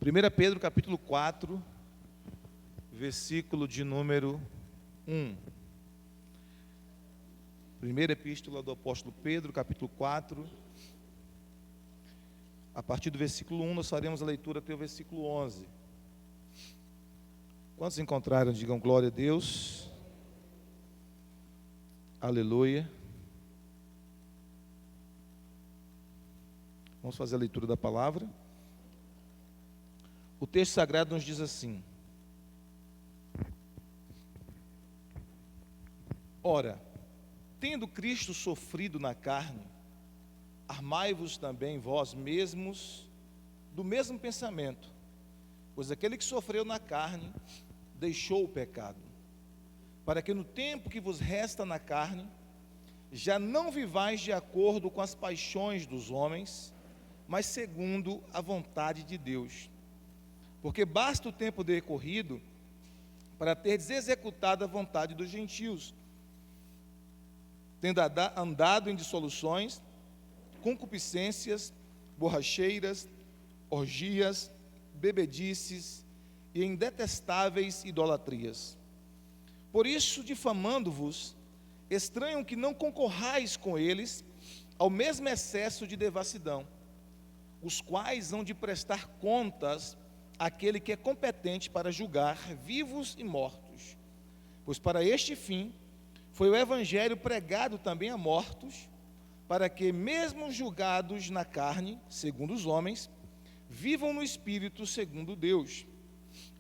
1 Pedro capítulo 4, versículo de número 1. Primeira epístola do apóstolo Pedro, capítulo 4. A partir do versículo 1, nós faremos a leitura até o versículo 11. Quantos encontraram, digam glória a Deus. Aleluia. Vamos fazer a leitura da palavra. O texto sagrado nos diz assim: Ora, tendo Cristo sofrido na carne, armai-vos também vós mesmos do mesmo pensamento, pois aquele que sofreu na carne deixou o pecado, para que no tempo que vos resta na carne, já não vivais de acordo com as paixões dos homens, mas segundo a vontade de Deus. Porque basta o tempo decorrido para teres executado a vontade dos gentios, tendo andado em dissoluções, concupiscências, borracheiras, orgias, bebedices e em detestáveis idolatrias. Por isso, difamando-vos, estranham que não concorrais com eles ao mesmo excesso de devassidão, os quais hão de prestar contas àquele que é competente para julgar vivos e mortos. Pois para este fim foi o evangelho pregado também a mortos, para que, mesmo julgados na carne, segundo os homens, vivam no espírito, segundo Deus.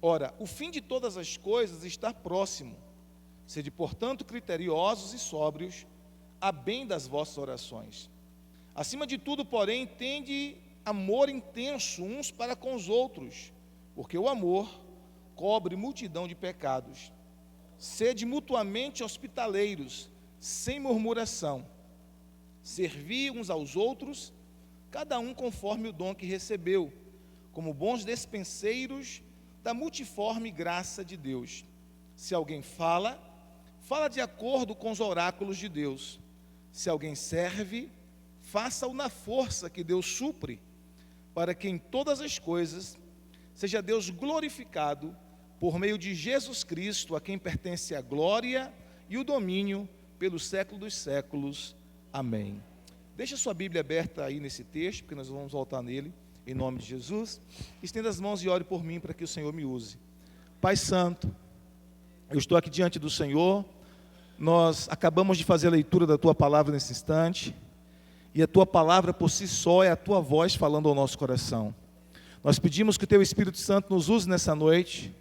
Ora, o fim de todas as coisas está próximo. Sede, portanto, criteriosos e sóbrios, a bem das vossas orações. Acima de tudo, porém, tende amor intenso uns para com os outros, porque o amor cobre multidão de pecados. Sede mutuamente hospitaleiros, sem murmuração. Servi uns aos outros, cada um conforme o dom que recebeu, como bons despenseiros da multiforme graça de Deus. Se alguém fala, fala de acordo com os oráculos de Deus. Se alguém serve, faça-o na força que Deus supre, para que em todas as coisas seja Deus glorificado por meio de Jesus Cristo, a quem pertence a glória e o domínio pelos séculos dos séculos. Amém. Deixa sua Bíblia aberta aí nesse texto, porque nós vamos voltar nele, em nome de Jesus. Estenda as mãos e ore por mim, para que o Senhor me use. Pai Santo, eu estou aqui diante do Senhor. Nós acabamos de fazer a leitura da Tua palavra nesse instante, e a Tua palavra por si só é a Tua voz falando ao nosso coração. Nós pedimos que o Teu Espírito Santo nos use nessa noite,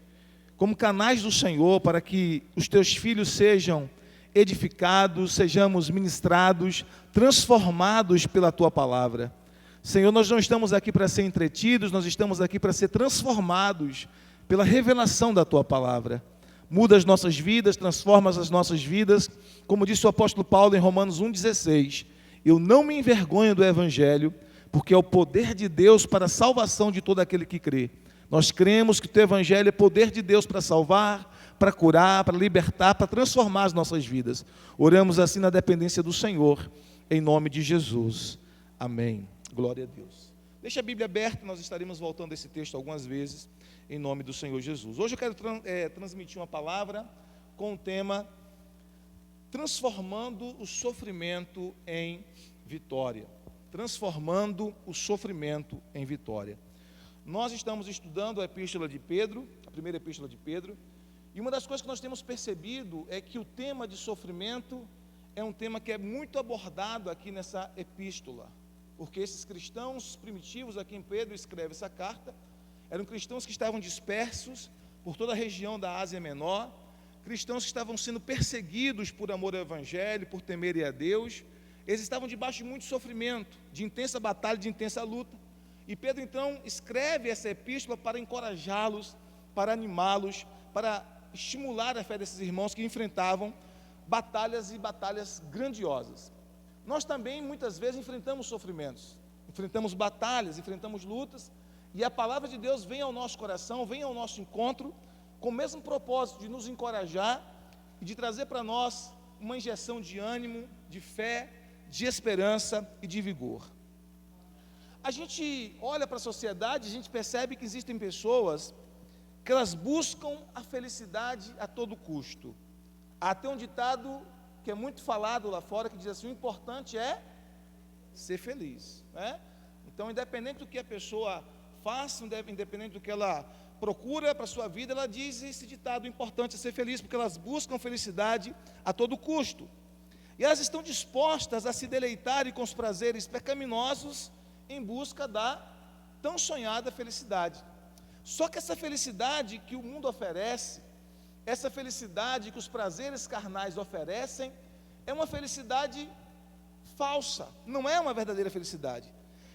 como canais do Senhor, para que os Teus filhos sejam edificados, sejamos ministrados, transformados pela Tua palavra. Senhor, nós não estamos aqui para ser entretidos, nós estamos aqui para ser transformados pela revelação da Tua palavra. Muda as nossas vidas, transforma as nossas vidas, como disse o apóstolo Paulo em Romanos 1,16, eu não me envergonho do Evangelho, porque é o poder de Deus para a salvação de todo aquele que crê. Nós cremos que o Teu Evangelho é poder de Deus para salvar, para curar, para libertar, para transformar as nossas vidas. Oramos assim na dependência do Senhor, em nome de Jesus. Amém. Glória a Deus. Deixa a Bíblia aberta, nós estaremos voltando a esse texto algumas vezes, em nome do Senhor Jesus. Hoje eu quero transmitir uma palavra com o tema transformando o sofrimento em vitória. Transformando o sofrimento em vitória. Nós estamos estudando a epístola de Pedro, a primeira epístola de Pedro, e uma das coisas que nós temos percebido é que o tema de sofrimento é um tema que é muito abordado aqui nessa epístola, porque esses cristãos primitivos a quem Pedro escreve essa carta, eram cristãos que estavam dispersos por toda a região da Ásia Menor, cristãos que estavam sendo perseguidos por amor ao Evangelho, por temerem a Deus. Eles estavam debaixo de muito sofrimento, de intensa batalha, de intensa luta. E Pedro então escreve essa epístola para encorajá-los, para animá-los, para estimular a fé desses irmãos que enfrentavam batalhas e batalhas grandiosas. Nós também muitas vezes enfrentamos sofrimentos, enfrentamos batalhas, enfrentamos lutas, e a palavra de Deus vem ao nosso coração, vem ao nosso encontro, com o mesmo propósito de nos encorajar e de trazer para nós uma injeção de ânimo, de fé, de esperança e de vigor. a gente olha para a sociedade, a gente percebe que existem pessoas que elas buscam a felicidade a todo custo. Há até um ditado que é muito falado lá fora, que diz assim: o importante é ser feliz, né? Então, independente do que a pessoa faça, independente do que ela procura para a sua vida, ela diz esse ditado: o importante é ser feliz, porque elas buscam felicidade a todo custo. E elas estão dispostas a se deleitarem com os prazeres pecaminosos em busca da tão sonhada felicidade. Só que essa felicidade que o mundo oferece, essa felicidade que os prazeres carnais oferecem, é uma felicidade falsa, não é uma verdadeira felicidade.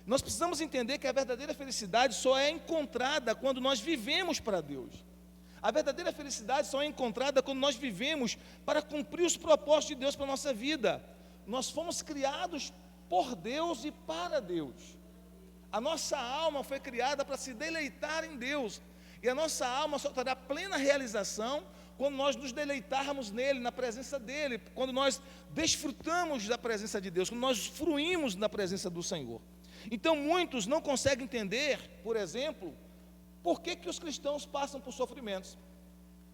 Nós precisamos entender que a verdadeira felicidade só é encontrada quando nós vivemos para Deus. A verdadeira felicidade só é encontrada quando nós vivemos para cumprir os propósitos de Deus para a nossa vida. Nós fomos criados por Deus e para Deus. A nossa alma foi criada para se deleitar em Deus. E a nossa alma só terá plena realização quando nós nos deleitarmos nele, na presença dele, quando nós desfrutamos da presença de Deus, quando nós fruímos na presença do Senhor. Então muitos não conseguem entender, por exemplo, por que os cristãos passam por sofrimentos.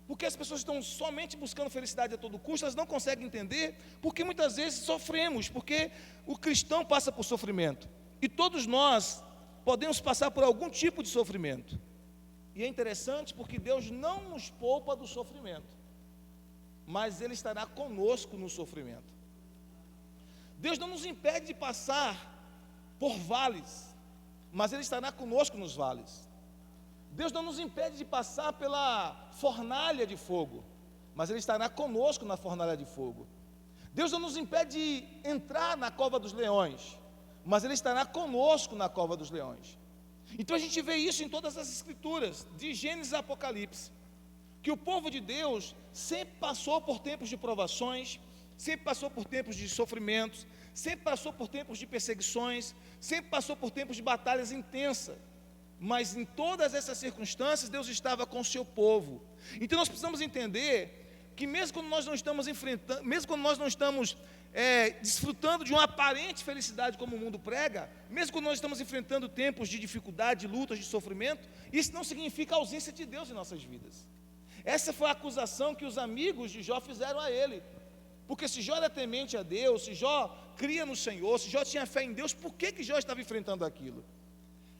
Porque as pessoas estão somente buscando felicidade a todo custo, elas não conseguem entender porque muitas vezes sofremos, porque o cristão passa por sofrimento. E todos nós podemos passar por algum tipo de sofrimento. E é interessante porque Deus não nos poupa do sofrimento, mas Ele estará conosco no sofrimento. Deus não nos impede de passar por vales, mas Ele estará conosco nos vales. Deus não nos impede de passar pela fornalha de fogo, mas Ele estará conosco na fornalha de fogo. Deus não nos impede de entrar na cova dos leões, mas Ele estará conosco na cova dos leões. Então a gente vê isso em todas as escrituras, de Gênesis a Apocalipse, que o povo de Deus sempre passou por tempos de provações, sempre passou por tempos de sofrimentos, sempre passou por tempos de perseguições, sempre passou por tempos de batalhas intensas. Mas em todas essas circunstâncias, Deus estava com o seu povo. Então nós precisamos entender que mesmo quando nós não estamos enfrentando, mesmo quando nós não estamos desfrutando de uma aparente felicidade como o mundo prega, mesmo quando nós estamos enfrentando tempos de dificuldade, lutas, de sofrimento, isso não significa a ausência de Deus em nossas vidas. Essa foi a acusação que os amigos de Jó fizeram a ele. Porque se Jó era temente a Deus, se Jó cria no Senhor, se Jó tinha fé em Deus, por que Jó estava enfrentando aquilo?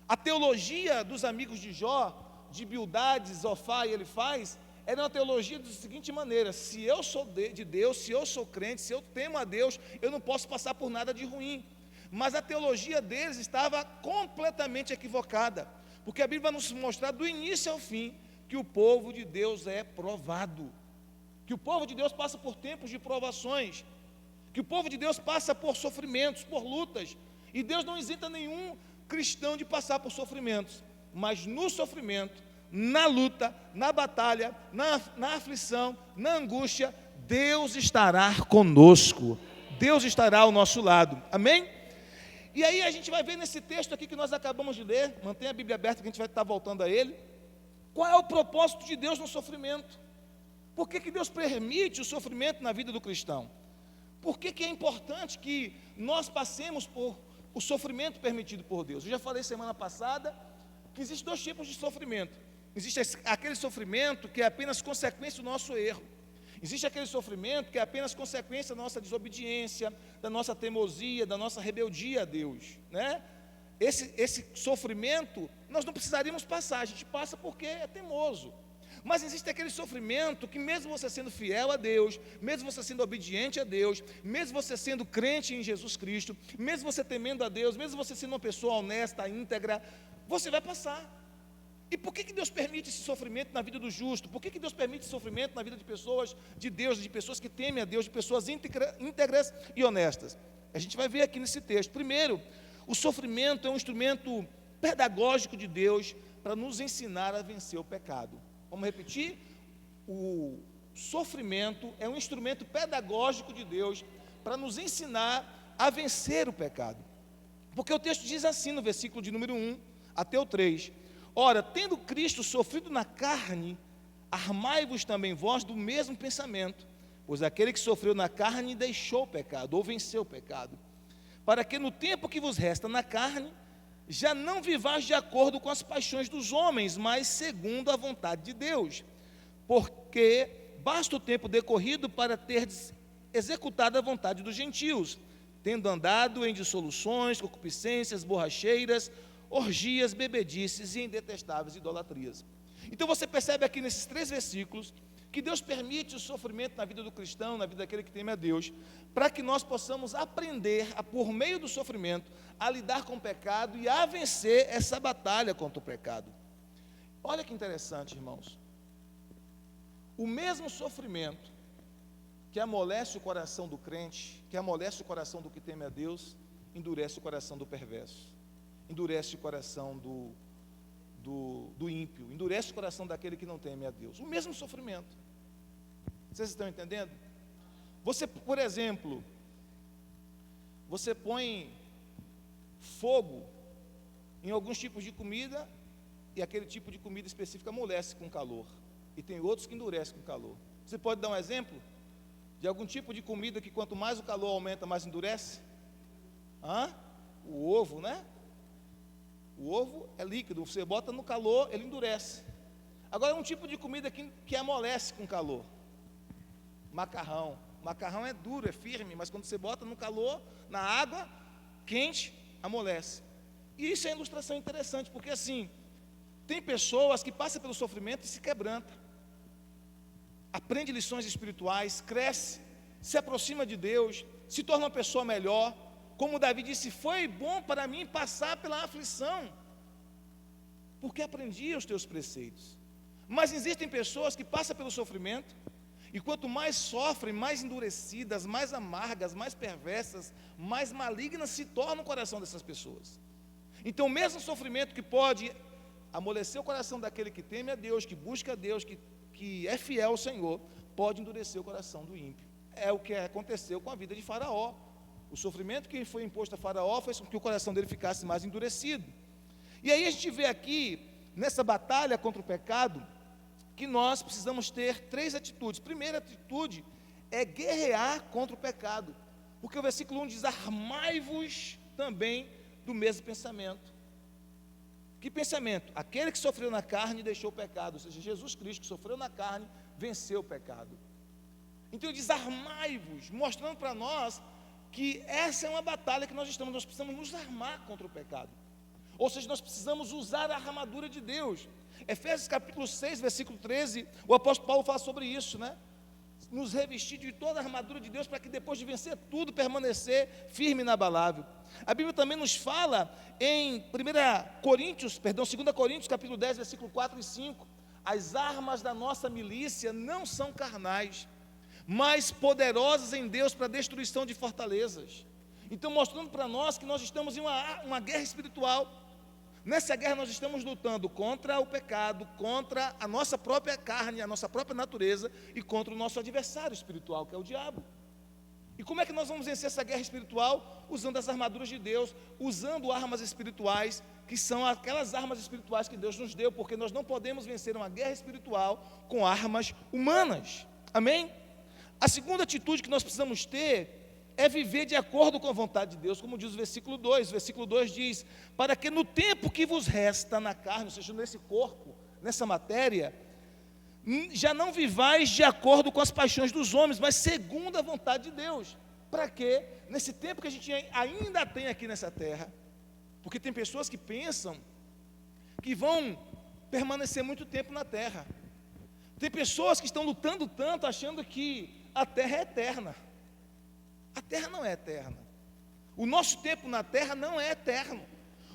A teologia dos amigos de Jó, de Bildade, Zofar e Elifaz, era uma teologia da seguinte maneira: se eu sou de Deus, se eu sou crente, se eu temo a Deus, eu não posso passar por nada de ruim. Mas a teologia deles estava completamente equivocada, porque a Bíblia vai nos mostrar do início ao fim que o povo de Deus é provado, que o povo de Deus passa por tempos de provações, que o povo de Deus passa por sofrimentos, por lutas, e Deus não isenta nenhum cristão de passar por sofrimentos, mas no sofrimento, na luta, na batalha, na aflição, na angústia, Deus estará conosco, Deus estará ao nosso lado, amém? E aí a gente vai ver nesse texto aqui que nós acabamos de ler, mantenha a Bíblia aberta que a gente vai estar voltando a ele, qual é o propósito de Deus no sofrimento? Por que Deus permite o sofrimento na vida do cristão? Por que é importante que nós passemos por o sofrimento permitido por Deus? Eu já falei semana passada que existem dois tipos de sofrimento. Existe aquele sofrimento que é apenas consequência do nosso erro. Existe aquele sofrimento que é apenas consequência da nossa desobediência, da nossa teimosia, da nossa rebeldia a Deus, né? Esse sofrimento nós não precisaríamos passar, a gente passa porque é teimoso. Mas existe aquele sofrimento que mesmo você sendo fiel a Deus, mesmo você sendo obediente a Deus, mesmo você sendo crente em Jesus Cristo, mesmo você temendo a Deus, mesmo você sendo uma pessoa honesta, íntegra, você vai passar. E por que Deus permite esse sofrimento na vida do justo? Por que Deus permite esse sofrimento na vida de pessoas de Deus, de pessoas que temem a Deus, de pessoas íntegras e honestas? A gente vai ver aqui nesse texto. Primeiro, o sofrimento é um instrumento pedagógico de Deus para nos ensinar a vencer o pecado. Vamos repetir? O sofrimento é um instrumento pedagógico de Deus para nos ensinar a vencer o pecado. Porque o texto diz assim no versículo de número 1 até o 3: ora, tendo Cristo sofrido na carne, armai-vos também vós do mesmo pensamento, pois aquele que sofreu na carne deixou o pecado, ou venceu o pecado, para que no tempo que vos resta na carne, já não vivais de acordo com as paixões dos homens, mas segundo a vontade de Deus. Porque basta o tempo decorrido para teres executado a vontade dos gentios, tendo andado em dissoluções, concupiscências, borracheiras, orgias, bebedices e em detestáveis idolatrias. Então você percebe aqui nesses 3 versículos que Deus permite o sofrimento na vida do cristão, na vida daquele que teme a Deus, para que nós possamos aprender, por meio do sofrimento, a lidar com o pecado e a vencer essa batalha contra o pecado. Olha que interessante, irmãos. O mesmo sofrimento que amolece o coração do crente, que amolece o coração do que teme a Deus, endurece o coração do perverso, endurece o coração do ímpio, endurece o coração daquele que não teme a Deus. O mesmo sofrimento. Vocês estão entendendo? Você, por exemplo, você põe fogo em alguns tipos de comida e aquele tipo de comida específica amolece com calor. E tem outros que endurecem com calor. Você pode dar um exemplo de algum tipo de comida que quanto mais o calor aumenta, mais endurece? O ovo, né? O ovo é líquido, você bota no calor, ele endurece. Agora, um tipo de comida que amolece com calor. Macarrão. Macarrão é duro, é firme, mas quando você bota no calor, na água quente, amolece. E isso é uma ilustração interessante, porque assim, tem pessoas que passam pelo sofrimento e se quebrantam. Aprende lições espirituais, cresce, se aproxima de Deus, se torna uma pessoa melhor. Como Davi disse, foi bom para mim passar pela aflição, porque aprendi os teus preceitos. Mas existem pessoas que passam pelo sofrimento, e quanto mais sofrem, mais endurecidas, mais amargas, mais perversas, mais malignas se torna o coração dessas pessoas. Então, o mesmo sofrimento que pode amolecer o coração daquele que teme a Deus, que busca a Deus, que é fiel ao Senhor, pode endurecer o coração do ímpio. É o que aconteceu com a vida de Faraó. O sofrimento que foi imposto a Faraó fez com que o coração dele ficasse mais endurecido. E aí a gente vê aqui, nessa batalha contra o pecado, que nós precisamos ter 3 atitudes. Primeira atitude é guerrear contra o pecado, porque o versículo 1 diz, armai-vos também do mesmo pensamento. Que pensamento? Aquele que sofreu na carne deixou o pecado, ou seja, Jesus Cristo que sofreu na carne, venceu o pecado. Então ele diz, armai-vos, mostrando para nós que essa é uma batalha que nós precisamos nos armar contra o pecado. Ou seja, nós precisamos usar a armadura de Deus. Efésios capítulo 6, versículo 13, o apóstolo Paulo fala sobre isso, né? Nos revestir de toda a armadura de Deus, para que depois de vencer tudo, permanecer firme e inabalável. A Bíblia também nos fala em 2 Coríntios, capítulo 10, versículo 4 e 5, as armas da nossa milícia não são carnais, mas poderosas em Deus para a destruição de fortalezas. Então, mostrando para nós que nós estamos em uma guerra espiritual. Nessa guerra nós estamos lutando contra o pecado, contra a nossa própria carne, a nossa própria natureza e contra o nosso adversário espiritual, que é o diabo. E como é que nós vamos vencer essa guerra espiritual? Usando as armaduras de Deus, usando armas espirituais, que são aquelas armas espirituais que Deus nos deu, porque nós não podemos vencer uma guerra espiritual com armas humanas. Amém? A segunda atitude que nós precisamos ter é viver de acordo com a vontade de Deus, como diz o versículo 2. O versículo 2 diz, para que no tempo que vos resta na carne, ou seja, nesse corpo, nessa matéria, já não vivais de acordo com as paixões dos homens, mas segundo a vontade de Deus. Para quê? Nesse tempo que a gente ainda tem aqui nessa terra, porque tem pessoas que pensam que vão permanecer muito tempo na terra. Tem pessoas que estão lutando tanto, achando que a terra é eterna. A terra não é eterna. O nosso tempo na terra não é eterno.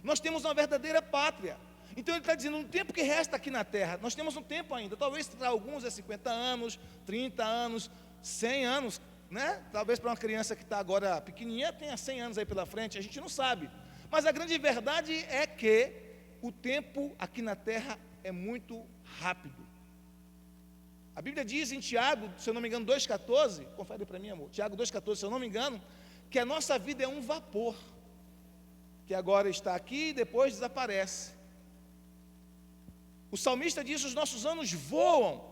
Nós temos uma verdadeira pátria. Então ele está dizendo, no tempo que resta aqui na terra, nós temos um tempo ainda. Talvez para alguns é 50 anos, 30 anos, 100 anos, né? Talvez para uma criança que está agora pequenininha tenha 100 anos aí pela frente, a gente não sabe. Mas a grande verdade é que o tempo aqui na terra é muito rápido. A Bíblia diz em Tiago, se eu não me engano, 2,14, confere para mim, amor, Tiago 2,14, se eu não me engano, que a nossa vida é um vapor, que agora está aqui e depois desaparece. O salmista diz, os nossos anos voam,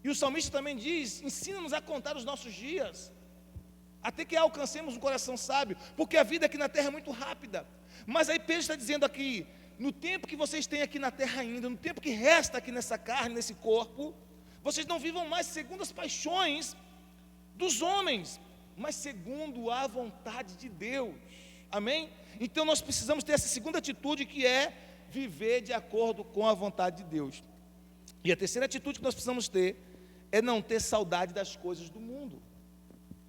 e o salmista também diz, ensina-nos a contar os nossos dias, até que alcancemos um coração sábio, porque a vida aqui na terra é muito rápida. Mas aí Pedro está dizendo aqui, no tempo que vocês têm aqui na terra ainda, no tempo que resta aqui nessa carne, nesse corpo, vocês não vivam mais segundo as paixões dos homens, mas segundo a vontade de Deus. Amém? Então nós precisamos ter essa segunda atitude, que é viver de acordo com a vontade de Deus. E a terceira atitude que nós precisamos ter é não ter saudade das coisas do mundo.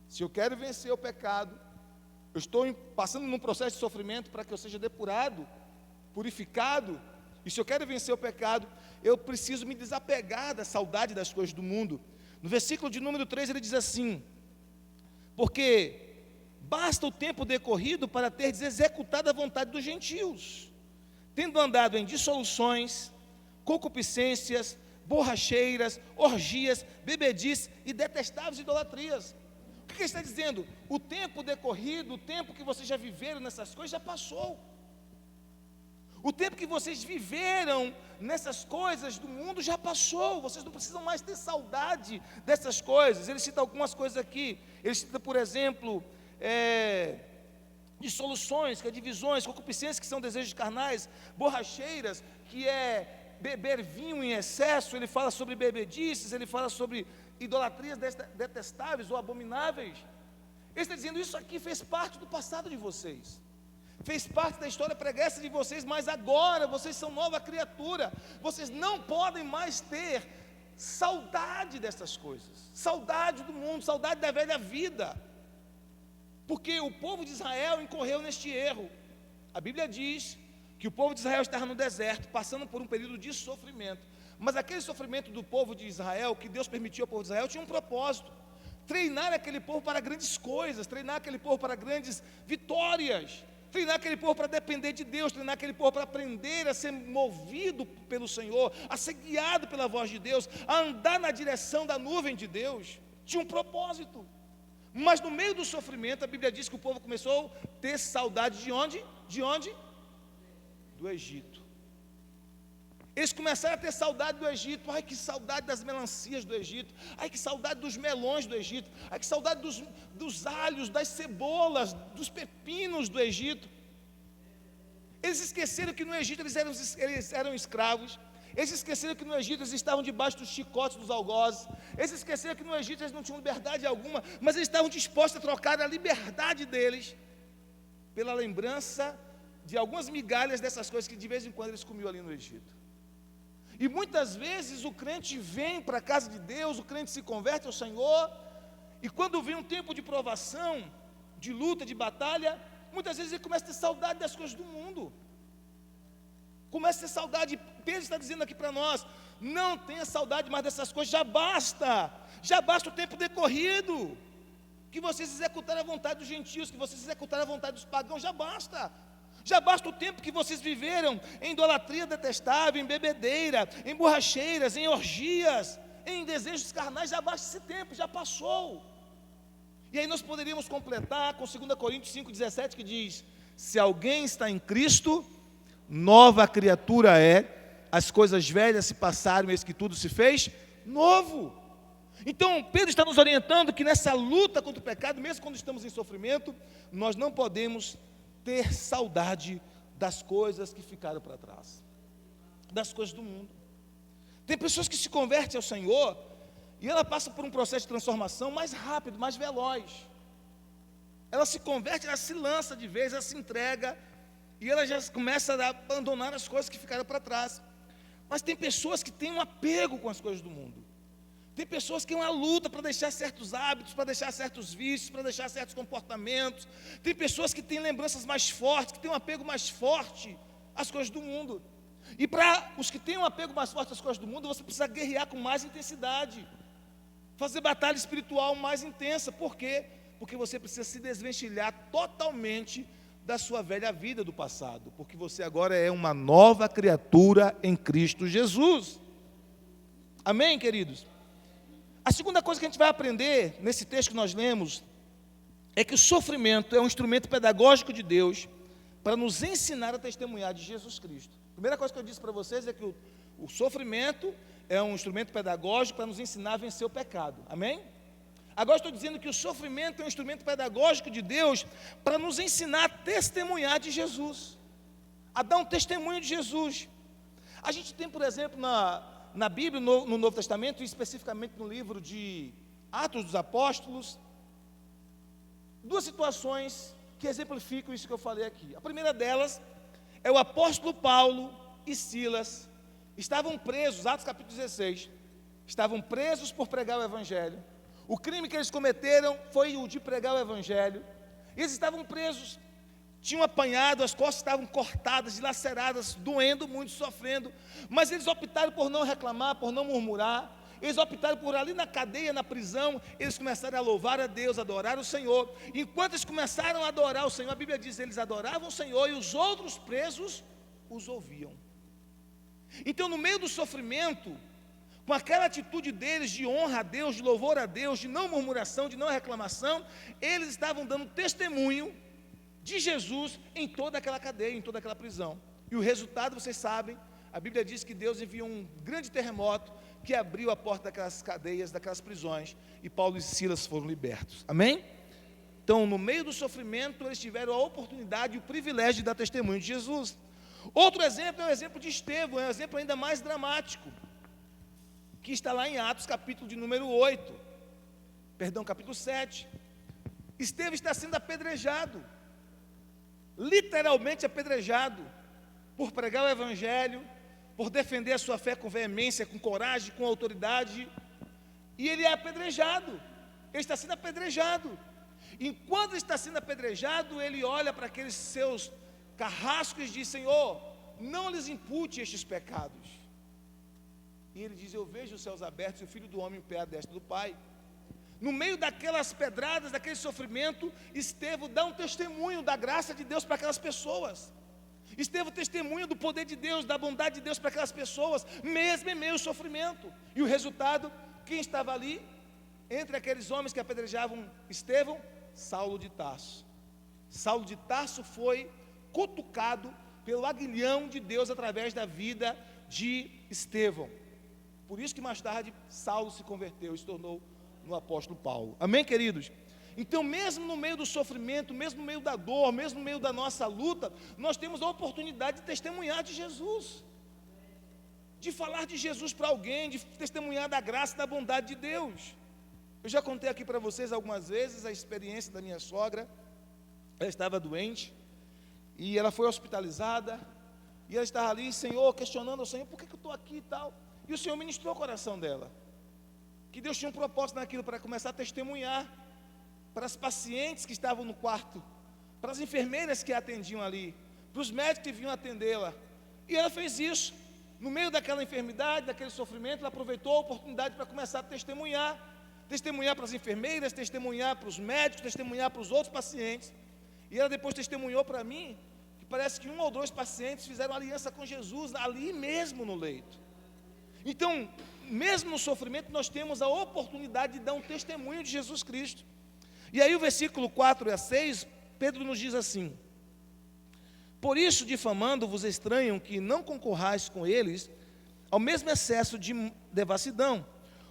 Se eu quero vencer o pecado, eu estou passando num processo de sofrimento para que eu seja depurado, purificado, e se eu quero vencer o pecado, eu preciso me desapegar da saudade das coisas do mundo. No versículo de número 3 ele diz assim: porque basta o tempo decorrido para teres executado a vontade dos gentios, tendo andado em dissoluções, concupiscências, borracheiras, orgias, bebedices e detestáveis idolatrias. O que ele está dizendo? O tempo decorrido, o tempo que vocês já viveram nessas coisas já passou. O tempo que vocês viveram nessas coisas do mundo já passou. Vocês não precisam mais ter saudade dessas coisas. Ele cita algumas coisas aqui. Ele cita, por exemplo, dissoluções, que é divisões, concupiscências, que são desejos carnais, borracheiras, que é beber vinho em excesso. Ele fala sobre bebedices, ele fala sobre idolatrias detestáveis ou abomináveis. Ele está dizendo, isso aqui fez parte do passado de vocês, fez parte da história pregressa de vocês, mas agora vocês são nova criatura. Vocês não podem mais ter saudade dessas coisas, saudade do mundo, saudade da velha vida, porque o povo de Israel incorreu neste erro. A Bíblia diz que o povo de Israel estava no deserto, passando por um período de sofrimento, mas aquele sofrimento do povo de Israel, que Deus permitiu ao povo de Israel, tinha um propósito: treinar aquele povo para grandes coisas, treinar aquele povo para grandes vitórias, treinar aquele povo para depender de Deus, treinar aquele povo para aprender a ser movido pelo Senhor, a ser guiado pela voz de Deus, a andar na direção da nuvem de Deus. Tinha um propósito. Mas no meio do sofrimento, a Bíblia diz que o povo começou a ter saudade de onde? De onde? Do Egito. Eles começaram a ter saudade do Egito. Ai, que saudade das melancias do Egito. Ai, que saudade dos melões do Egito. Ai, que saudade dos alhos, das cebolas, dos pepinos do Egito. Eles esqueceram que no Egito eles eram escravos. Eles esqueceram que no Egito eles estavam debaixo dos chicotes dos algozes. Eles esqueceram que no Egito eles não tinham liberdade alguma, mas eles estavam dispostos a trocar a liberdade deles pela lembrança de algumas migalhas dessas coisas que de vez em quando eles comiam ali no Egito. E muitas vezes o crente vem para a casa de Deus, o crente se converte ao Senhor, e quando vem um tempo de provação, de luta, de batalha, muitas vezes ele começa a ter saudade das coisas do mundo, começa a ter saudade. Pedro está dizendo aqui para nós: não tenha saudade mais dessas coisas, já basta o tempo decorrido, que vocês executaram a vontade dos gentios, que vocês executaram a vontade dos pagãos, já basta o tempo que vocês viveram em idolatria detestável, em bebedeira, em borracheiras, em orgias, em desejos carnais, já basta esse tempo, já passou. E aí nós poderíamos completar com 2 Coríntios 5,17, que diz: se alguém está em Cristo, nova criatura é, as coisas velhas se passaram, eis que tudo se fez novo. Então Pedro está nos orientando que nessa luta contra o pecado, mesmo quando estamos em sofrimento, nós não podemos ter saudade das coisas que ficaram para trás, das coisas do mundo. Tem pessoas que se convertem ao Senhor e ela passa por um processo de transformação mais rápido, mais veloz. Ela se converte, ela se lança de vez, ela se entrega e ela já começa a abandonar as coisas que ficaram para trás. Mas tem pessoas que têm um apego com as coisas do mundo. Tem pessoas que têm uma luta para deixar certos hábitos, para deixar certos vícios, para deixar certos comportamentos. Tem pessoas que têm lembranças mais fortes, que têm um apego mais forte às coisas do mundo. E para os que têm um apego mais forte às coisas do mundo, você precisa guerrear com mais intensidade, fazer batalha espiritual mais intensa. Por quê? Porque você precisa se desvencilhar totalmente da sua velha vida do passado, porque você agora é uma nova criatura em Cristo Jesus. Amém, queridos? A segunda coisa que a gente vai aprender nesse texto que nós lemos é que o sofrimento é um instrumento pedagógico de Deus para nos ensinar a testemunhar de Jesus Cristo. A primeira coisa que eu disse para vocês é que o sofrimento é um instrumento pedagógico para nos ensinar a vencer o pecado. Amém? Agora estou dizendo que o sofrimento é um instrumento pedagógico de Deus para nos ensinar a testemunhar de Jesus. a dar um testemunho de Jesus. A gente tem, por exemplo, na Bíblia, no Novo Testamento, e especificamente no livro de Atos dos Apóstolos, duas situações que exemplificam isso que eu falei aqui. A primeira delas é o apóstolo Paulo e Silas, estavam presos, Atos capítulo 16, estavam presos por pregar o Evangelho. O crime que eles cometeram foi o de pregar o Evangelho. Eles estavam presos, tinham apanhado, as costas estavam cortadas, dilaceradas, doendo muito, sofrendo, mas eles optaram por não reclamar, por não murmurar. Eles optaram por ali na cadeia, na prisão, eles começaram a louvar a Deus, adorar o Senhor. Enquanto eles começaram a adorar o Senhor, a Bíblia diz que eles adoravam o Senhor e os outros presos os ouviam. Então, no meio do sofrimento, com aquela atitude deles de honra a Deus, de louvor a Deus, de não murmuração, de não reclamação, eles estavam dando testemunho de Jesus em toda aquela cadeia, em toda aquela prisão. E o resultado, vocês sabem, a Bíblia diz que Deus enviou um grande terremoto que abriu a porta daquelas cadeias, daquelas prisões, e Paulo e Silas foram libertos. Amém? Então, no meio do sofrimento, eles tiveram a oportunidade e o privilégio de dar testemunho de Jesus. Outro exemplo é o exemplo de Estevão, é um exemplo ainda mais dramático, que está lá em Atos, capítulo de número 8, capítulo 7. Estevão está sendo apedrejado, literalmente apedrejado, por pregar o Evangelho, por defender a sua fé com veemência, com coragem, com autoridade, e ele é apedrejado, ele está sendo apedrejado. Enquanto ele está sendo apedrejado, ele olha para aqueles seus carrascos e diz: Senhor, não lhes impute estes pecados. E ele diz: eu vejo os céus abertos e o Filho do Homem em pé à destra do Pai. No meio daquelas pedradas, daquele sofrimento, Estevão dá um testemunho da graça de Deus para aquelas pessoas. Estevão testemunha do poder de Deus, da bondade de Deus para aquelas pessoas, mesmo em meio ao sofrimento. E o resultado, quem estava ali, entre aqueles homens que apedrejavam Estevão? Saulo de Tarso. Saulo de Tarso foi cutucado pelo aguilhão de Deus através da vida de Estevão. Por isso que mais tarde Saulo se converteu e se tornou no apóstolo Paulo. Amém, queridos? Então, mesmo no meio do sofrimento, mesmo no meio da dor, mesmo no meio da nossa luta, nós temos a oportunidade de testemunhar de Jesus, de falar de Jesus para alguém, de testemunhar da graça e da bondade de Deus. Eu já contei aqui para vocês algumas vezes a experiência da minha sogra. Ela estava doente e ela foi hospitalizada, e ela estava ali, Senhor, questionando ao Senhor: por que eu estou aqui e tal? E o Senhor ministrou o coração dela, que Deus tinha um propósito naquilo, para começar a testemunhar para as pacientes que estavam no quarto, para as enfermeiras que a atendiam ali, para os médicos que vinham atendê-la. E ela fez isso. No meio daquela enfermidade, daquele sofrimento, ela aproveitou a oportunidade para começar a testemunhar para as enfermeiras, testemunhar para os médicos, testemunhar para os outros pacientes. E ela depois testemunhou para mim que parece que 1 ou 2 pacientes fizeram aliança com Jesus ali mesmo no leito. Então, mesmo no sofrimento, nós temos a oportunidade de dar um testemunho de Jesus Cristo. E aí o versículo 4 a 6, Pedro nos diz assim: por isso, difamando-vos, estranham que não concorrais com eles ao mesmo excesso de devassidão,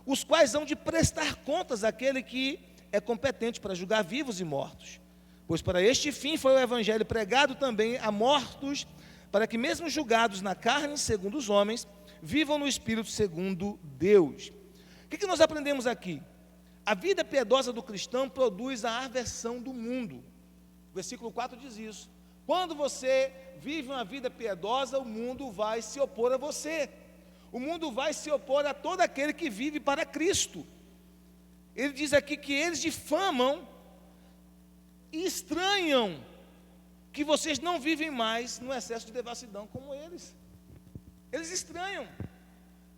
os quais hão de prestar contas àquele que é competente para julgar vivos e mortos. Pois para este fim foi o Evangelho pregado também a mortos, para que mesmo julgados na carne, segundo os homens, vivam no Espírito segundo Deus. O que nós aprendemos aqui? A vida piedosa do cristão produz a aversão do mundo. O versículo 4 diz isso. Quando você vive uma vida piedosa, o mundo vai se opor a você. O mundo vai se opor a todo aquele que vive para Cristo. Ele diz aqui que eles difamam e estranham que vocês não vivem mais no excesso de devassidão como eles. Eles estranham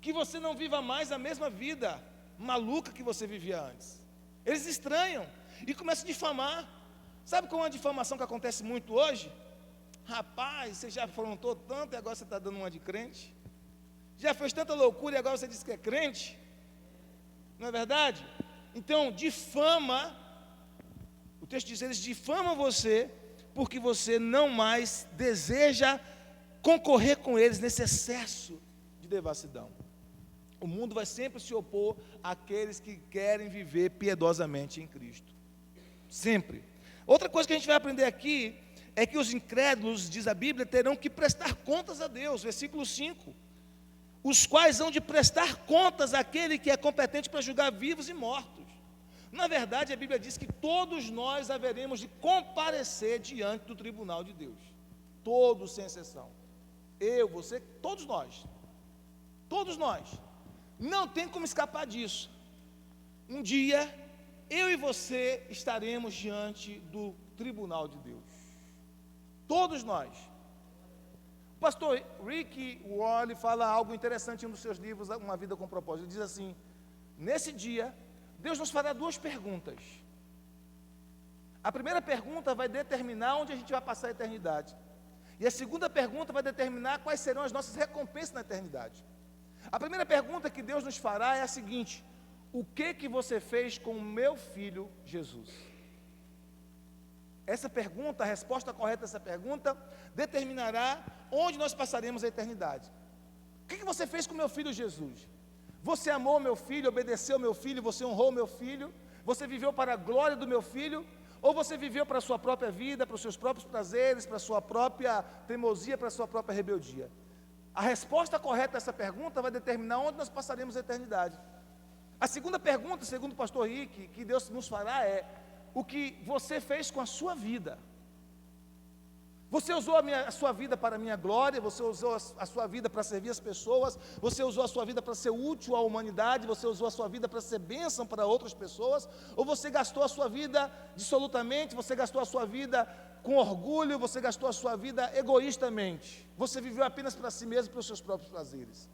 que você não viva mais a mesma vida maluca que você vivia antes. Eles estranham e começam a difamar. Sabe qual é a difamação que acontece muito hoje? Rapaz, você já afrontou tanto e agora você está dando uma de crente? Já fez tanta loucura e agora você diz que é crente? Não é verdade? Então, difama. O texto diz: eles difamam você porque você não mais deseja concorrer com eles nesse excesso de devassidão. O mundo vai sempre se opor àqueles que querem viver piedosamente em Cristo. Sempre. Outra coisa que a gente vai aprender aqui é que os incrédulos, diz a Bíblia, terão que prestar contas a Deus, versículo 5. Os quais hão de prestar contas àquele que é competente para julgar vivos e mortos. Na verdade, a Bíblia diz que todos nós haveremos de comparecer diante do tribunal de Deus. Todos, sem exceção. Eu, você, todos nós. Todos nós. Não tem como escapar disso. Um dia, eu e você estaremos diante do tribunal de Deus. Todos nós. O pastor Rick Warren fala algo interessante em um dos seus livros, Uma Vida com Propósito. Ele diz assim: nesse dia, Deus nos fará duas perguntas. A primeira pergunta vai determinar onde a gente vai passar a eternidade. E a segunda pergunta vai determinar quais serão as nossas recompensas na eternidade. A primeira pergunta que Deus nos fará é a seguinte: o que você fez com o meu filho Jesus? Essa pergunta, a resposta correta a essa pergunta, determinará onde nós passaremos a eternidade. O que você fez com o meu filho Jesus? Você amou meu filho, obedeceu meu filho, você honrou meu filho? Você viveu para a glória do meu filho? Ou você viveu para a sua própria vida, para os seus próprios prazeres, para a sua própria teimosia, para a sua própria rebeldia? A resposta correta a essa pergunta vai determinar onde nós passaremos a eternidade. A segunda pergunta, segundo o pastor Rick, que Deus nos fará é: o que você fez com a sua vida? Você usou a sua vida para a minha glória, você usou a sua vida para servir as pessoas, você usou a sua vida para ser útil à humanidade, você usou a sua vida para ser bênção para outras pessoas, ou você gastou a sua vida dissolutamente, você gastou a sua vida com orgulho, você gastou a sua vida egoístamente, você viveu apenas para si mesmo, para os seus próprios prazeres?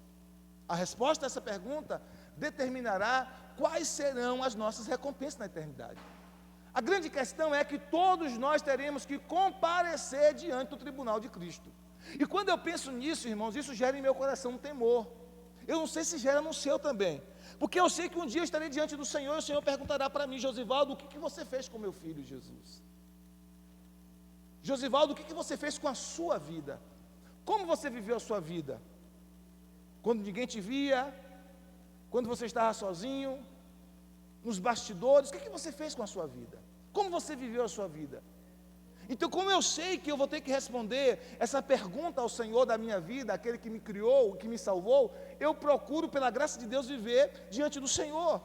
A resposta a essa pergunta determinará quais serão as nossas recompensas na eternidade. A grande questão é que todos nós teremos que comparecer diante do tribunal de Cristo. E quando eu penso nisso, irmãos, isso gera em meu coração um temor. Eu não sei se gera no seu também. Porque eu sei que um dia eu estarei diante do Senhor e o Senhor perguntará para mim: Josivaldo, o que você fez com meu filho Jesus? Josivaldo, o que você fez com a sua vida? Como você viveu a sua vida? Quando ninguém te via, quando você estava sozinho, nos bastidores, o que você fez com a sua vida? Como você viveu a sua vida? Então, como eu sei que eu vou ter que responder essa pergunta ao Senhor da minha vida, aquele que me criou, que me salvou, eu procuro, pela graça de Deus, viver diante do Senhor.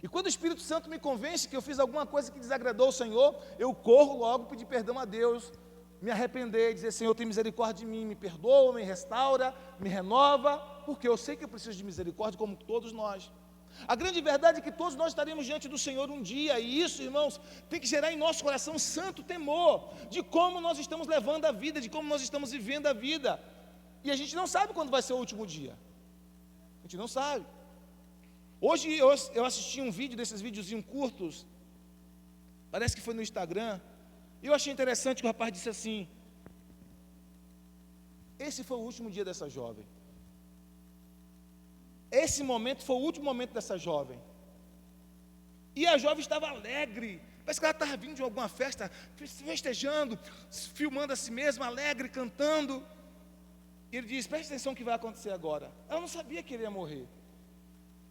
E quando o Espírito Santo me convence que eu fiz alguma coisa que desagradou o Senhor, eu corro logo pedir perdão a Deus, me arrepender, dizer: Senhor, tem misericórdia de mim, me perdoa, me restaura, me renova, porque eu sei que eu preciso de misericórdia, como todos nós. A grande verdade é que todos nós estaremos diante do Senhor um dia, e isso, irmãos, tem que gerar em nosso coração santo temor de como nós estamos levando a vida, de como nós estamos vivendo a vida. E a gente não sabe quando vai ser o último dia. A gente não sabe. Hoje eu assisti um vídeo, desses videozinhos curtos, parece que foi no Instagram, e eu achei interessante que o rapaz disse assim: esse foi o último dia dessa jovem. Esse momento foi o último momento dessa jovem. E a jovem estava alegre, parece que ela estava vindo de alguma festa, festejando, filmando a si mesma, alegre, cantando. E ele diz: preste atenção no que vai acontecer agora. Ela não sabia que ele ia morrer.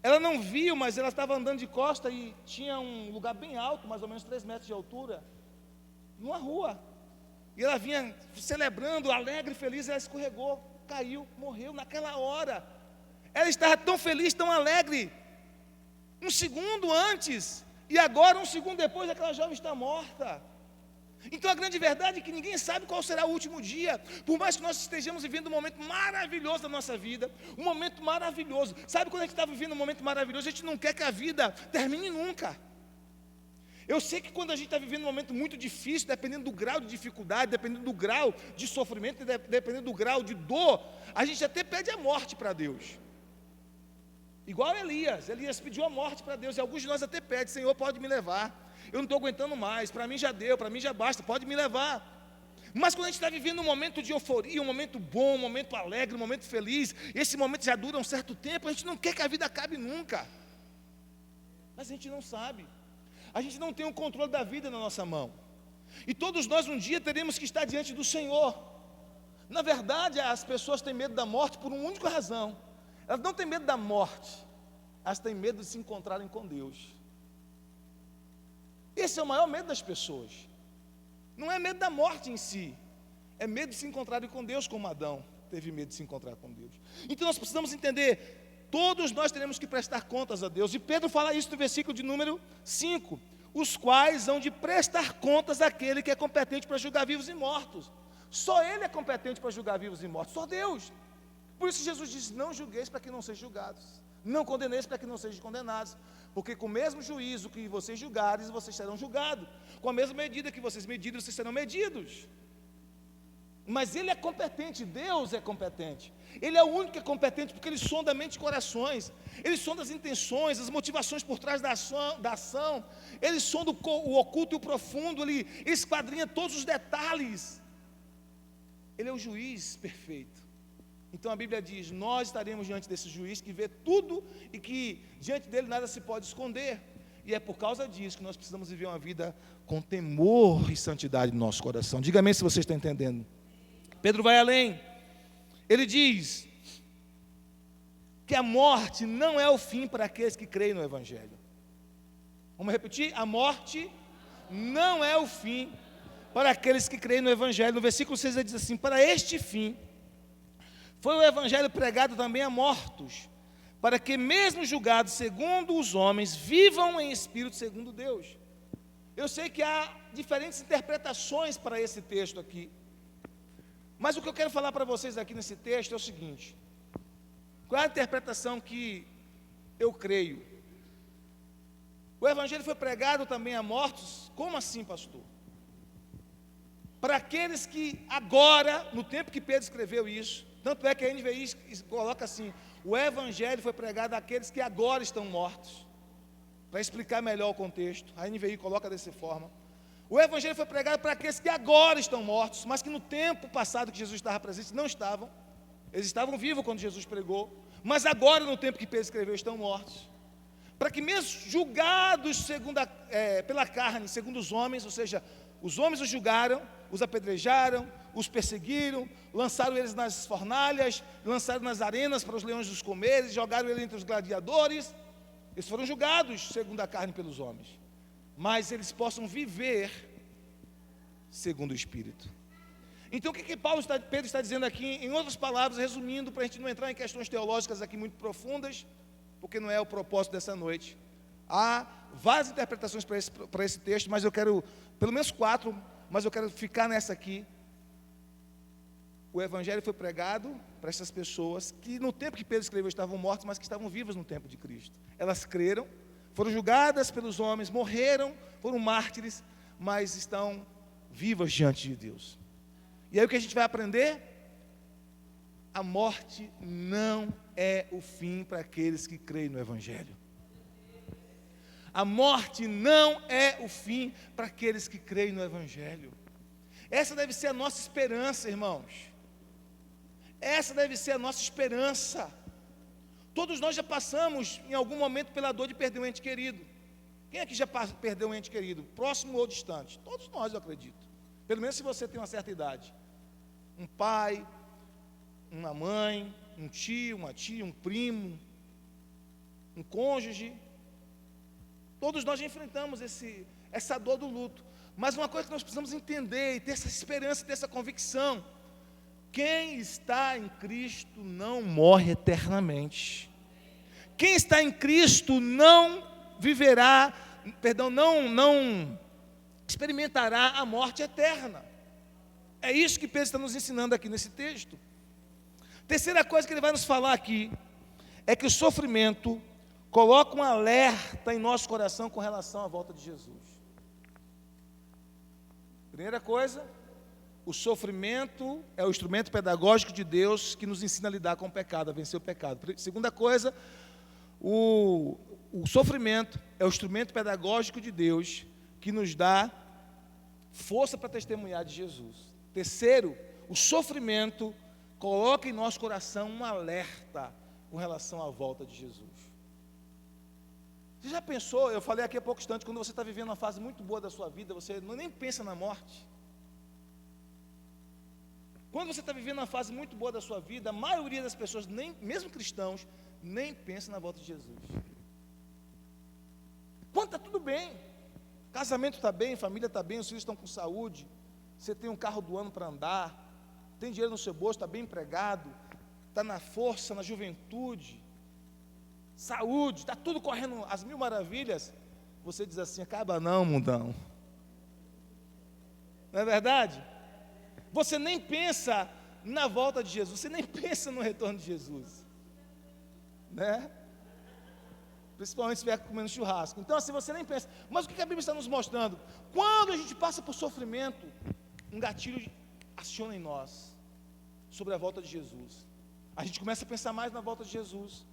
Ela não viu, mas ela estava andando de costa e tinha um lugar bem alto, mais ou menos 3 metros de altura, numa rua. E ela vinha celebrando, alegre, feliz, ela escorregou, caiu, morreu naquela hora. Ela estava tão feliz, tão alegre, um segundo antes, e agora, um segundo depois, aquela jovem está morta. Então a grande verdade é que ninguém sabe qual será o último dia. Por mais que nós estejamos vivendo um momento maravilhoso da nossa vida, um momento maravilhoso. Sabe quando a gente está vivendo um momento maravilhoso, a gente não quer que a vida termine nunca. Eu sei que quando a gente está vivendo um momento muito difícil, dependendo do grau de dificuldade, dependendo do grau de sofrimento, dependendo do grau de dor, a gente até pede a morte para Deus. Igual Elias pediu a morte para Deus, e alguns de nós até pedem: Senhor, pode me levar, eu não estou aguentando mais, para mim já deu, para mim já basta, pode me levar. Mas quando a gente está vivendo um momento de euforia, um momento bom, um momento alegre, um momento feliz, e esse momento já dura um certo tempo, a gente não quer que a vida acabe nunca. Mas a gente não sabe, a gente não tem o controle da vida na nossa mão, e todos nós um dia teremos que estar diante do Senhor. Na verdade, as pessoas têm medo da morte por uma única razão: elas não têm medo da morte, elas têm medo de se encontrarem com Deus. Esse é o maior medo das pessoas. Não é medo da morte em si, é medo de se encontrar com Deus, como Adão teve medo de se encontrar com Deus. Então nós precisamos entender, todos nós teremos que prestar contas a Deus, e Pedro fala isso no versículo de número 5, os quais hão de prestar contas àquele que é competente para julgar vivos e mortos. Só Ele é competente para julgar vivos e mortos, só Deus. Por isso Jesus disse, não julgueis para que não sejam julgados, não condeneis para que não sejam condenados, porque com o mesmo juízo que vocês julgares, vocês serão julgados, com a mesma medida que vocês medirem, vocês serão medidos. Mas Ele é competente, Deus é competente, Ele é o único que é competente, porque Ele sonda a mente e corações, Ele sonda as intenções, as motivações por trás da ação, Ele sonda o oculto e o profundo, Ele esquadrinha todos os detalhes, Ele é o juiz perfeito. Então a Bíblia diz, nós estaremos diante desse juiz que vê tudo e que diante dele nada se pode esconder. E é por causa disso que nós precisamos viver uma vida com temor e santidade no nosso coração. Diga amém se você está entendendo. Pedro vai além. Ele diz que a morte não é o fim para aqueles que creem no Evangelho. Vamos repetir? A morte não é o fim para aqueles que creem no Evangelho. No versículo 6 ele diz assim, para este fim foi o Evangelho pregado também a mortos, para que mesmo julgados segundo os homens, vivam em espírito segundo Deus. Eu sei que há diferentes interpretações para esse texto aqui, mas o que eu quero falar para vocês aqui nesse texto é o seguinte, qual é a interpretação que eu creio? O Evangelho foi pregado também a mortos, como assim, pastor? Para aqueles que agora, no tempo que Pedro escreveu isso, tanto é que a NVI coloca assim, o Evangelho foi pregado àqueles que agora estão mortos, para explicar melhor o contexto, a NVI coloca dessa forma, o Evangelho foi pregado para aqueles que agora estão mortos, mas que no tempo passado que Jesus estava presente, não estavam, eles estavam vivos quando Jesus pregou, mas agora no tempo que Pedro escreveu, estão mortos, para que mesmo julgados pela carne, segundo os homens, ou seja, os homens os julgaram, os apedrejaram, os perseguiram, lançaram eles nas fornalhas, lançaram nas arenas para os leões os comerem, jogaram eles entre os gladiadores, eles foram julgados segundo a carne pelos homens, mas eles possam viver segundo o Espírito. Então o que Pedro está dizendo aqui, em outras palavras, resumindo, para a gente não entrar em questões teológicas aqui muito profundas, porque não é o propósito dessa noite, há várias interpretações para esse texto, mas eu quero, pelo menos 4, mas eu quero ficar nessa aqui. O Evangelho foi pregado para essas pessoas que no tempo que Pedro escreveu estavam mortas, mas que estavam vivas no tempo de Cristo. Elas creram, foram julgadas pelos homens, morreram, foram mártires, mas estão vivas diante de Deus. E aí o que a gente vai aprender? A morte não é o fim para aqueles que creem no Evangelho. A morte não é o fim para aqueles que creem no Evangelho. Essa deve ser a nossa esperança, irmãos. Essa deve ser a nossa esperança. Todos nós já passamos em algum momento pela dor de perder um ente querido. Quem aqui já perdeu um ente querido, próximo ou distante? Todos nós, eu acredito. Pelo menos se você tem uma certa idade. Um pai, uma mãe, um tio, uma tia, um primo, um cônjuge. Todos nós já enfrentamos essa dor do luto. Mas uma coisa que nós precisamos entender e ter essa esperança, ter essa convicção: quem está em Cristo não morre eternamente. Quem está em Cristo não viverá, não experimentará a morte eterna. É isso que Pedro está nos ensinando aqui nesse texto. Terceira coisa que ele vai nos falar aqui é que o sofrimento coloca um alerta em nosso coração com relação à volta de Jesus. Primeira coisa, o sofrimento é o instrumento pedagógico de Deus que nos ensina a lidar com o pecado, a vencer o pecado. Segunda coisa, o sofrimento é o instrumento pedagógico de Deus que nos dá força para testemunhar de Jesus. Terceiro, o sofrimento coloca em nosso coração um alerta com relação à volta de Jesus. Você já pensou, eu falei aqui há pouco instante, quando você está vivendo uma fase muito boa da sua vida, você nem pensa na morte. Quando você está vivendo uma fase muito boa da sua vida, a maioria das pessoas, mesmo cristãos, nem pensa na volta de Jesus. Quando está tudo bem, casamento está bem, família está bem, os filhos estão com saúde, você tem um carro do ano para andar, tem dinheiro no seu bolso, está bem empregado, está na força, na juventude, saúde, está tudo correndo às mil maravilhas, você diz assim: acaba não, mundão. Não é verdade? Você nem pensa na volta de Jesus, você nem pensa no retorno de Jesus, né? Principalmente se estiver comendo churrasco. Então assim, você nem pensa. Mas o que a Bíblia está nos mostrando? Quando a gente passa por sofrimento, um gatilho aciona em nós sobre a volta de Jesus. A gente começa a pensar mais na volta de Jesus,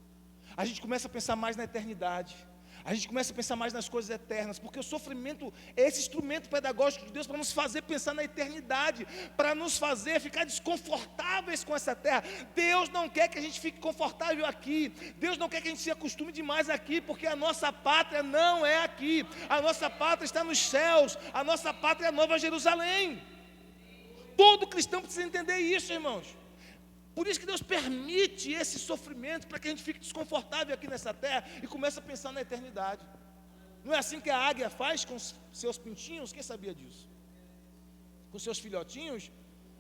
a gente começa a pensar mais na eternidade, a gente começa a pensar mais nas coisas eternas, porque o sofrimento é esse instrumento pedagógico de Deus para nos fazer pensar na eternidade, para nos fazer ficar desconfortáveis com essa terra. Deus não quer que a gente fique confortável aqui, Deus não quer que a gente se acostume demais aqui, porque a nossa pátria não é aqui, a nossa pátria está nos céus, a nossa pátria é a Nova Jerusalém. Todo cristão precisa entender isso, irmãos. Por isso que Deus permite esse sofrimento, para que a gente fique desconfortável aqui nessa terra e comece a pensar na eternidade. Não é assim que a águia faz com os seus pintinhos? Quem sabia disso? Com seus filhotinhos?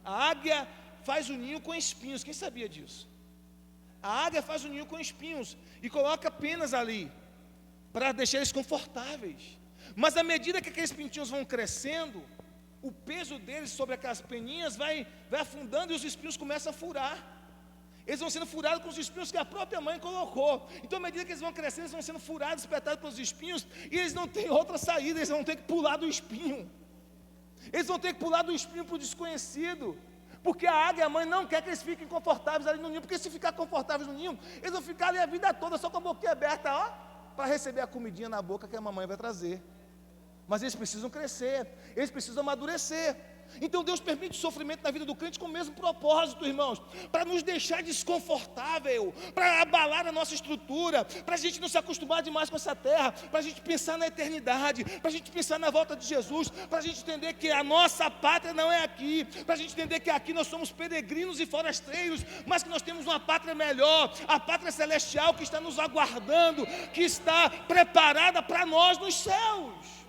A águia faz o ninho com espinhos. Quem sabia disso? A águia faz o ninho com espinhos e coloca penas ali, para deixar eles confortáveis. Mas à medida que aqueles pintinhos vão crescendo, o peso deles sobre aquelas peninhas vai afundando e os espinhos começam a furar. Eles vão sendo furados com os espinhos que a própria mãe colocou. Então, à medida que eles vão crescendo, eles vão sendo furados, espetados pelos espinhos, e eles não têm outra saída, eles vão ter que pular do espinho. Eles vão ter que pular do espinho para o desconhecido, porque a águia e a mãe não quer que eles fiquem confortáveis ali no ninho, porque se ficar confortáveis no ninho, eles vão ficar ali a vida toda só com a boquinha aberta, ó, para receber a comidinha na boca que a mamãe vai trazer. Mas eles precisam crescer, eles precisam amadurecer. Então Deus permite sofrimento na vida do crente com o mesmo propósito, irmãos, para nos deixar desconfortável, para abalar a nossa estrutura, para a gente não se acostumar demais com essa terra, para a gente pensar na eternidade, para a gente pensar na volta de Jesus, para a gente entender que a nossa pátria não é aqui, para a gente entender que aqui nós somos peregrinos e forasteiros, mas que nós temos uma pátria melhor, a pátria celestial que está nos aguardando, que está preparada para nós nos céus.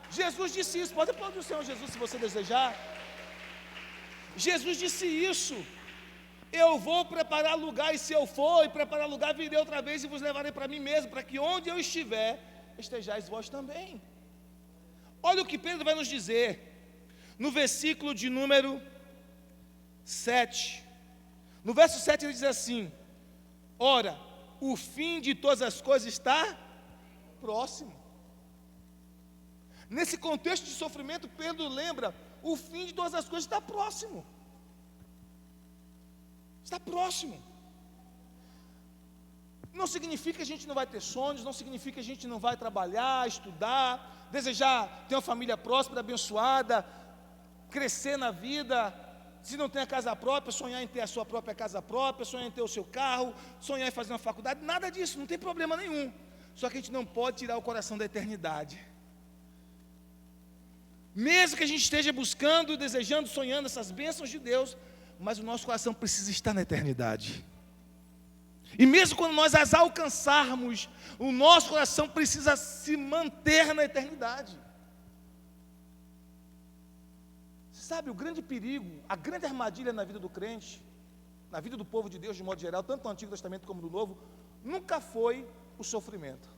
Jesus disse isso, pode aplaudir o Senhor Jesus se você desejar. Jesus disse isso: eu vou preparar lugar, e se eu for e preparar lugar, virei outra vez e vos levarei para mim mesmo, para que onde eu estiver, estejais vós também. Olha o que Pedro vai nos dizer, no versículo de número 7. No verso 7 ele diz assim: ora, o fim de todas as coisas está próximo. Nesse contexto de sofrimento, Pedro lembra: o fim de todas as coisas está próximo. Está próximo. Não significa que a gente não vai ter sonhos, não significa que a gente não vai trabalhar, estudar, desejar ter uma família próspera, abençoada, crescer na vida. Se não tem a casa própria, sonhar em ter a sua própria casa própria, sonhar em ter o seu carro, sonhar em fazer uma faculdade, nada disso, não tem problema nenhum. Só que a gente não pode tirar o coração da eternidade. Mesmo que a gente esteja buscando, desejando, sonhando essas bênçãos de Deus, mas o nosso coração precisa estar na eternidade. E mesmo quando nós as alcançarmos, o nosso coração precisa se manter na eternidade. Você sabe, o grande perigo, a grande armadilha na vida do crente, na vida do povo de Deus de modo geral, tanto no Antigo Testamento como no Novo, nunca foi o sofrimento.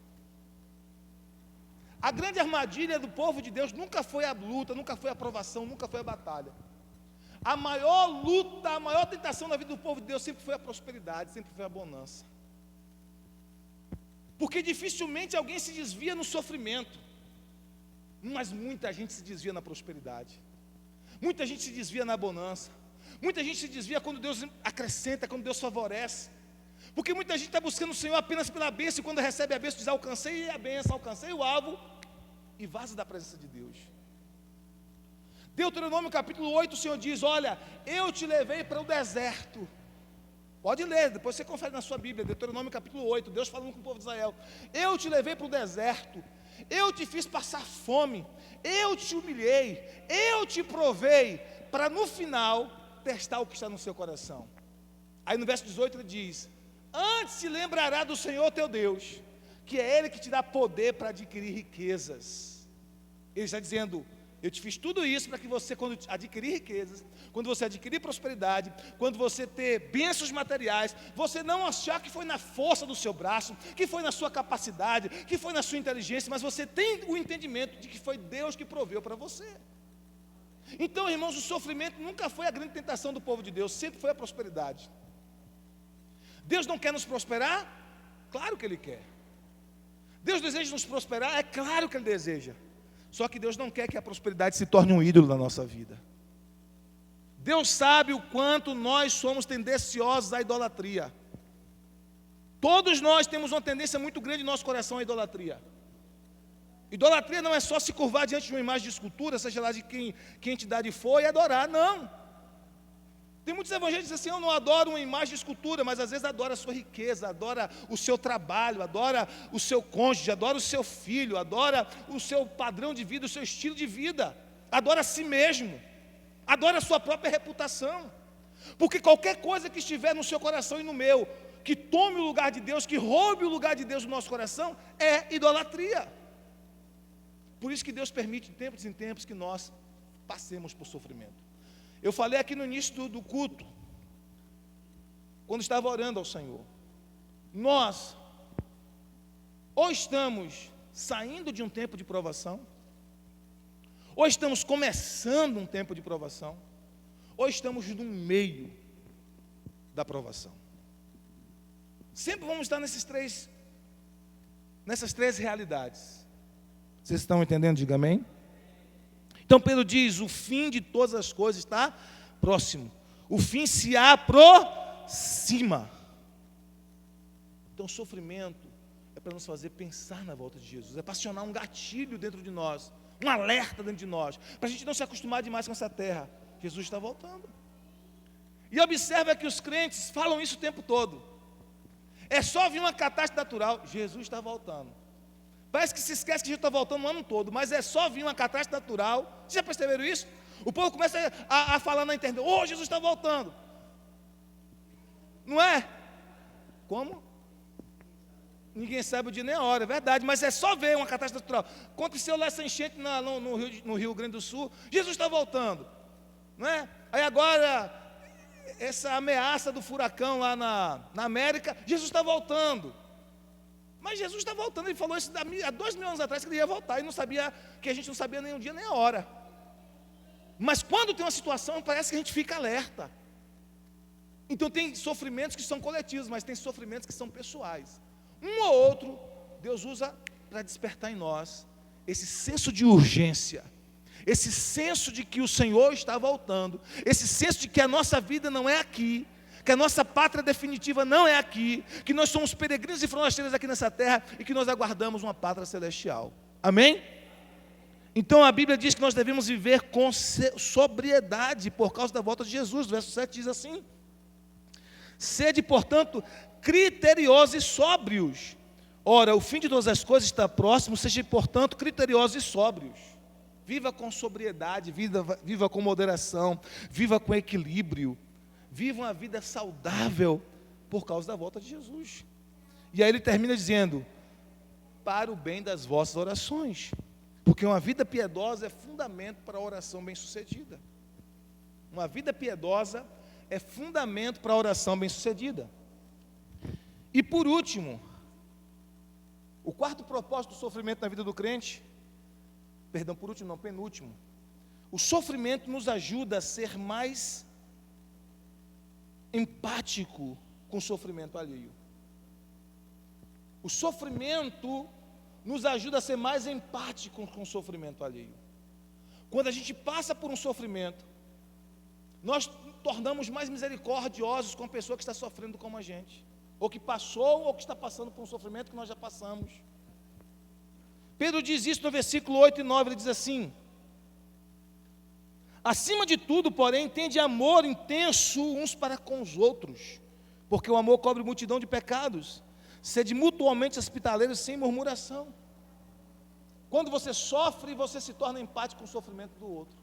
A grande armadilha do povo de Deus nunca foi a luta, nunca foi a provação, nunca foi a batalha. A maior luta, a maior tentação na vida do povo de Deus sempre foi a prosperidade, sempre foi a bonança. Porque dificilmente alguém se desvia no sofrimento, mas muita gente se desvia na prosperidade. Muita gente se desvia na bonança. Muita gente se desvia quando Deus acrescenta, quando Deus favorece. Porque muita gente está buscando o Senhor apenas pela bênção, e quando recebe a bênção diz: alcancei a bênção, alcancei o alvo, e vaza da presença de Deus. Deuteronômio capítulo 8, o Senhor diz: olha, eu te levei para o deserto. Pode ler, depois você confere na sua Bíblia, Deuteronômio capítulo 8, Deus falando com o povo de Israel: eu te levei para o deserto, eu te fiz passar fome, eu te humilhei, eu te provei, para no final testar o que está no seu coração. Aí no verso 18 ele diz: antes se lembrará do Senhor teu Deus, que é Ele que te dá poder para adquirir riquezas. Ele está dizendo: Eu te fiz tudo isso para que você, quando adquirir riquezas, quando você adquirir prosperidade, quando você ter bênçãos materiais, você não achar que foi na força do seu braço, que foi na sua capacidade, que foi na sua inteligência, mas você tem o entendimento de que foi Deus que proveu para você. Então, irmãos, o sofrimento nunca foi a grande tentação do povo de Deus, sempre foi a prosperidade. Deus não quer nos prosperar? Claro que Ele quer. Deus deseja nos prosperar? É claro que Ele deseja. Só que Deus não quer que a prosperidade se torne um ídolo na nossa vida. Deus sabe o quanto nós somos tendenciosos à idolatria. Todos nós temos uma tendência muito grande em nosso coração à idolatria. Idolatria não é só se curvar diante de uma imagem de escultura, seja lá de que entidade for, e adorar, não. Tem muitos evangelhos que dizem assim, eu não adoro uma imagem de escultura, mas às vezes adora a sua riqueza, adora o seu trabalho, adora o seu cônjuge, adora o seu filho, adora o seu padrão de vida, o seu estilo de vida, adora a si mesmo, adora a sua própria reputação. Porque qualquer coisa que estiver no seu coração e no meu, que tome o lugar de Deus, que roube o lugar de Deus no nosso coração, é idolatria. Por isso que Deus permite de tempos em tempos que nós passemos por sofrimento. Eu falei aqui no início do culto, quando estava orando ao Senhor, nós ou estamos saindo de um tempo de provação, ou estamos começando um tempo de provação, ou estamos no meio da provação. Sempre vamos estar nessas três realidades. Vocês estão entendendo? Diga amém. Então Pedro diz, o fim de todas as coisas está próximo. O fim se aproxima. Então o sofrimento é para nos fazer pensar na volta de Jesus. É para acionar um gatilho dentro de nós, um alerta dentro de nós, para a gente não se acostumar demais com essa terra. Jesus está voltando. E observa que os crentes falam isso o tempo todo. É só vir uma catástrofe natural, Jesus está voltando. Parece que se esquece que Jesus está voltando o ano todo, mas é só vir uma catástrofe natural. Vocês já perceberam isso? O povo começa a falar na internet, Jesus está voltando. Não é? Como? Ninguém sabe o dia nem a hora, é verdade, mas é só ver uma catástrofe natural. Aconteceu lá essa enchente no Rio Grande do Sul, Jesus está voltando. Não é? Aí agora, essa ameaça do furacão lá na América, Jesus está voltando. Mas Jesus está voltando, Ele falou isso há 2.000 anos atrás, que Ele ia voltar, e não sabia, que a gente não sabia nem o dia nem a hora. Mas quando tem uma situação, parece que a gente fica alerta. Então tem sofrimentos que são coletivos, mas tem sofrimentos que são pessoais. Um ou outro, Deus usa para despertar em nós esse senso de urgência, esse senso de que o Senhor está voltando, esse senso de que a nossa vida não é aqui, que a nossa pátria definitiva não é aqui, que nós somos peregrinos e forasteiros aqui nessa terra e que nós aguardamos uma pátria celestial. Amém? Então a Bíblia diz que nós devemos viver com sobriedade por causa da volta de Jesus. O verso 7 diz assim: sede, portanto, criteriosos e sóbrios. Ora, o fim de todas as coisas está próximo, seja, portanto, criteriosos e sóbrios. Viva com sobriedade, viva com moderação, viva com equilíbrio. Viva uma vida saudável por causa da volta de Jesus. E aí ele termina dizendo, para o bem das vossas orações. Porque uma vida piedosa é fundamento para a oração bem-sucedida. Uma vida piedosa é fundamento para a oração bem-sucedida. E por último, o quarto propósito do sofrimento na vida do crente, penúltimo, o sofrimento nos ajuda a ser mais empático com o sofrimento alheio. O sofrimento nos ajuda a ser mais empático com o sofrimento alheio. Quando a gente passa por um sofrimento, nós tornamos mais misericordiosos com a pessoa que está sofrendo como a gente, ou que passou, ou que está passando por um sofrimento que nós já passamos. Pedro diz isso no versículo 8 e 9, ele diz assim: acima de tudo, porém, tende amor intenso uns para com os outros, porque o amor cobre multidão de pecados. Sede mutuamente hospitaleiros sem murmuração. Quando você sofre, você se torna empático com o sofrimento do outro.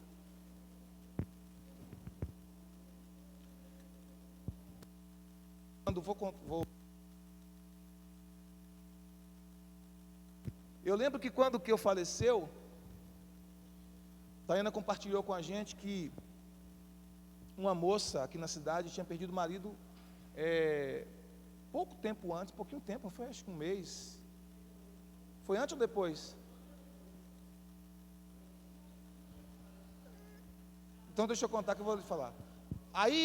Eu lembro que quando o Keu faleceu, Tayana compartilhou com a gente que uma moça aqui na cidade tinha perdido o marido pouco tempo antes, pouquinho tempo, foi acho que um mês. Foi antes ou depois? Então deixa eu contar que eu vou lhe falar. Aí,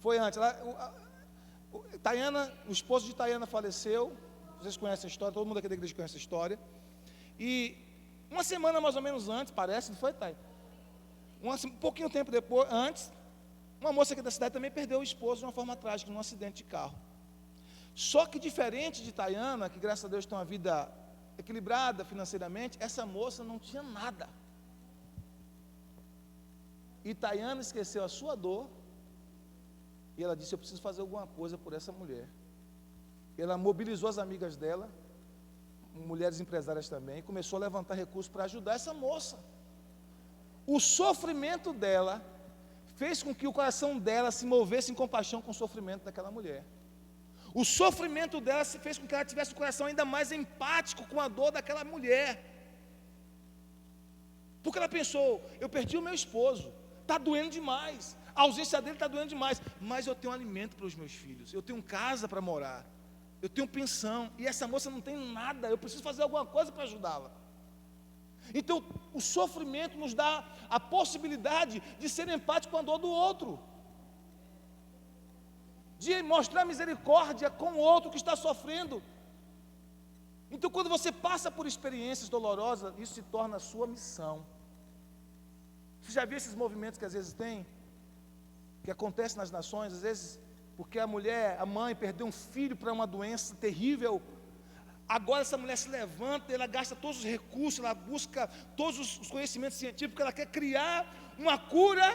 foi antes. Tayana, o esposo de Tayana faleceu. Vocês conhecem a história, todo mundo aqui da igreja conhece a história. E uma semana mais ou menos antes, parece, não foi, Thay? Um pouquinho tempo depois, antes, uma moça aqui da cidade também perdeu o esposo de uma forma trágica, num acidente de carro. Só que diferente de Tayana, que graças a Deus tem uma vida equilibrada financeiramente, essa moça não tinha nada. E Tayana esqueceu a sua dor, e ela disse: eu preciso fazer alguma coisa por essa mulher. Ela mobilizou as amigas dela, mulheres empresárias também, e começou a levantar recursos para ajudar essa moça. O sofrimento dela fez com que o coração dela se movesse em compaixão com o sofrimento daquela mulher. O sofrimento dela fez com que ela tivesse o coração ainda mais empático com a dor daquela mulher. Porque ela pensou: eu perdi o meu esposo, está doendo demais, a ausência dele está doendo demais, mas eu tenho alimento para os meus filhos, eu tenho casa para morar, eu tenho pensão, e essa moça não tem nada, eu preciso fazer alguma coisa para ajudá-la. Então, o sofrimento nos dá a possibilidade de ser empático com a dor do outro, de mostrar misericórdia com o outro que está sofrendo. Então, quando você passa por experiências dolorosas, isso se torna a sua missão. Você já viu esses movimentos que às vezes tem, que acontecem nas nações, às vezes porque a mulher, a mãe perdeu um filho para uma doença terrível. Agora essa mulher se levanta, ela gasta todos os recursos, ela busca todos os conhecimentos científicos, ela quer criar uma cura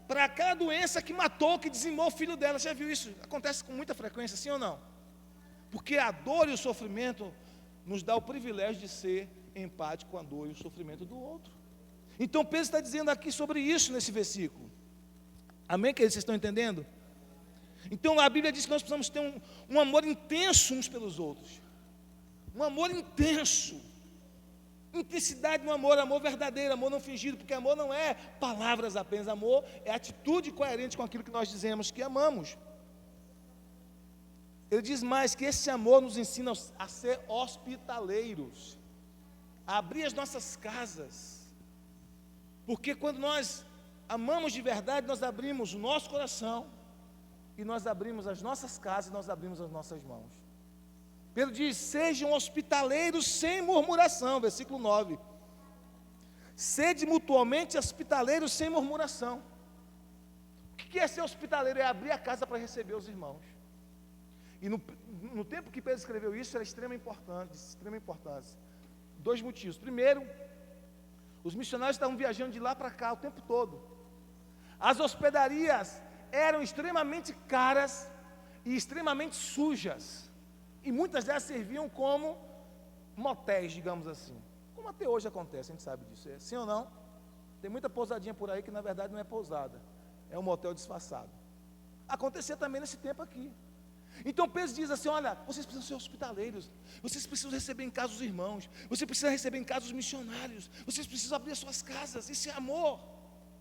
para aquela doença que matou, que dizimou o filho dela. Já viu isso? Acontece com muita frequência, sim ou não? Porque a dor e o sofrimento nos dá o privilégio de ser empático com a dor e o sofrimento do outro. Então Pedro está dizendo aqui sobre isso nesse versículo. Amém, queridos? Vocês estão entendendo? Então a Bíblia diz que nós precisamos ter um amor intenso uns pelos outros. Um amor intenso. Intensidade no amor, amor verdadeiro, amor não fingido, porque amor não é palavras apenas, amor é atitude coerente com aquilo que nós dizemos que amamos. Ele diz mais que esse amor nos ensina a ser hospitaleiros, a abrir as nossas casas, porque quando nós amamos de verdade, nós abrimos o nosso coração, e nós abrimos as nossas casas, e nós abrimos as nossas mãos. Pedro diz: sejam hospitaleiros sem murmuração, versículo 9. Sede mutuamente hospitaleiros sem murmuração. O que é ser hospitaleiro? É abrir a casa para receber os irmãos. E no tempo que Pedro escreveu isso, era de extrema importância. Dois motivos. Primeiro, os missionários estavam viajando de lá para cá o tempo todo. As hospedarias eram extremamente caras e extremamente sujas. E muitas delas serviam como motéis, digamos assim. Como até hoje acontece, a gente sabe disso. Sim ou não? Tem muita pousadinha por aí que na verdade não é pousada. É um motel disfarçado. Acontecia também nesse tempo aqui. Então Pedro diz assim: olha, vocês precisam ser hospitaleiros, vocês precisam receber em casa os irmãos, vocês precisam receber em casa os missionários, vocês precisam abrir as suas casas. Isso é amor,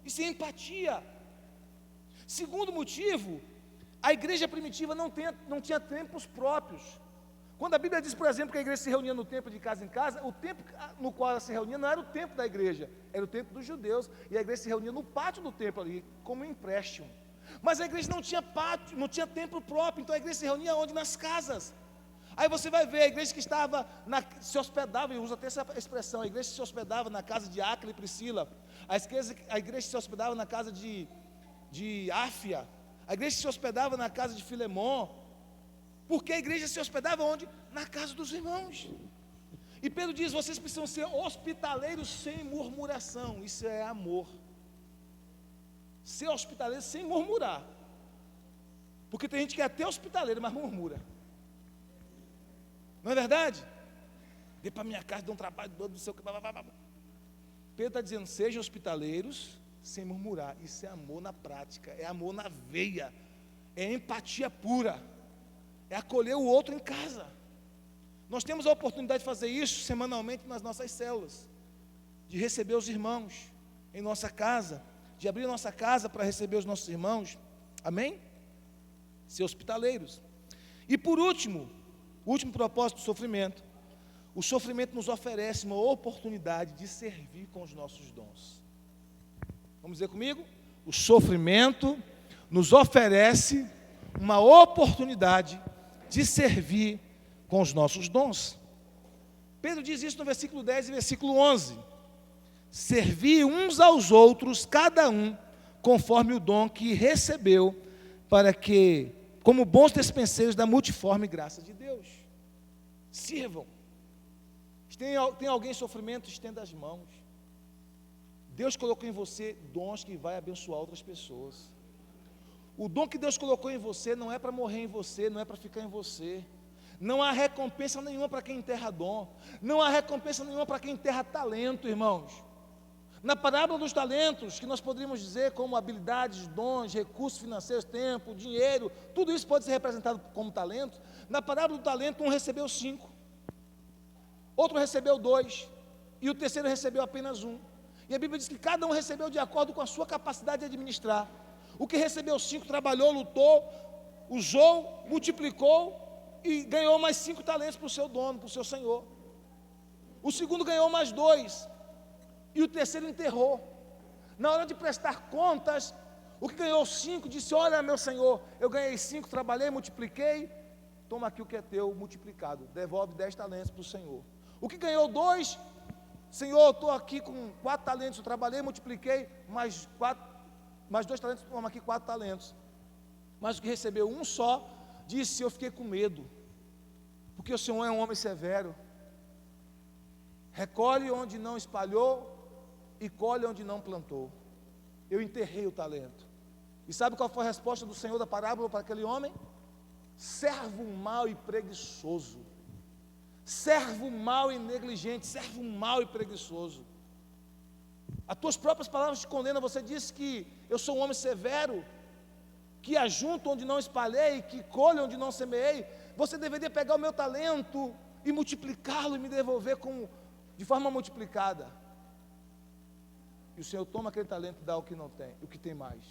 isso é empatia. Segundo motivo, a igreja primitiva não tinha templos próprios. Quando a Bíblia diz, por exemplo, que a igreja se reunia no templo de casa em casa, o templo no qual ela se reunia não era o templo da igreja, era o templo dos judeus, e a igreja se reunia no pátio do templo ali, como um empréstimo. Mas a igreja não tinha pátio, não tinha templo próprio, então a igreja se reunia onde? Nas casas. Aí você vai ver a igreja que se hospedava, e usa até essa expressão, a igreja se hospedava na casa de Áquila e Priscila, a igreja se hospedava na casa de Áfia, a igreja se hospedava na casa de Filemon, porque a igreja se hospedava onde? Na casa dos irmãos. E Pedro diz: vocês precisam ser hospitaleiros sem murmuração. Isso é amor. Ser hospitaleiro sem murmurar. Porque tem gente que é até hospitaleiro, mas murmura. Não é verdade? Vem para minha casa, dá um trabalho todo, não sei o que. Pedro está dizendo: sejam hospitaleiros sem murmurar. Isso é amor na prática, é amor na veia, é empatia pura, é acolher o outro em casa. Nós temos a oportunidade de fazer isso semanalmente nas nossas células. de receber os irmãos em nossa casa, de abrir nossa casa para receber os nossos irmãos, amém? Ser hospitaleiros. E por último, o último propósito do sofrimento, o sofrimento nos oferece uma oportunidade de servir com os nossos dons. Vamos dizer comigo? O sofrimento nos oferece uma oportunidade de servir com os nossos dons. Pedro diz isso no versículo 10 e versículo 11. Servir uns aos outros, cada um, conforme o dom que recebeu, para que, como bons despenseiros da multiforme graça de Deus, sirvam. Tem alguém em sofrimento, estenda as mãos. Deus colocou em você dons que vai abençoar outras pessoas. O dom que Deus colocou em você não é para morrer em você, não é para ficar em você. Não há recompensa nenhuma para quem enterra dom. Não há recompensa nenhuma para quem enterra talento, irmãos. Na parábola dos talentos, que nós poderíamos dizer como habilidades, dons, recursos financeiros, tempo, dinheiro, tudo isso pode ser representado como talento. Na parábola do talento, um recebeu 5, outro recebeu 2, e o terceiro recebeu apenas 1. E a Bíblia diz que cada um recebeu de acordo com a sua capacidade de administrar. O que recebeu 5 trabalhou, lutou, usou, multiplicou e ganhou mais 5 talentos para o seu dono, para o seu senhor. O segundo ganhou mais 2 e o terceiro enterrou. Na hora de prestar contas, o que ganhou 5 disse: olha, meu senhor, eu ganhei 5, trabalhei, multipliquei, toma aqui o que é teu multiplicado, devolve 10 talentos para o senhor. O que ganhou 2, senhor, eu estou aqui com 4 talentos, eu trabalhei, multipliquei, mais 2 talentos, toma aqui 4 talentos. Mas o que recebeu 1 só, disse: eu fiquei com medo, porque o Senhor é um homem severo, recolhe onde não espalhou e colhe onde não plantou. Eu enterrei o talento. E sabe qual foi a resposta do Senhor da parábola para aquele homem? Servo mau e preguiçoso, servo mau e negligente, servo mau e preguiçoso. As tuas próprias palavras te condenam. Você disse que eu sou um homem severo, que ajunto onde não espalhei, que colho onde não semeei. Você deveria pegar o meu talento e multiplicá-lo e me devolver de forma multiplicada. E o Senhor toma aquele talento e dá o que não tem, o que tem mais.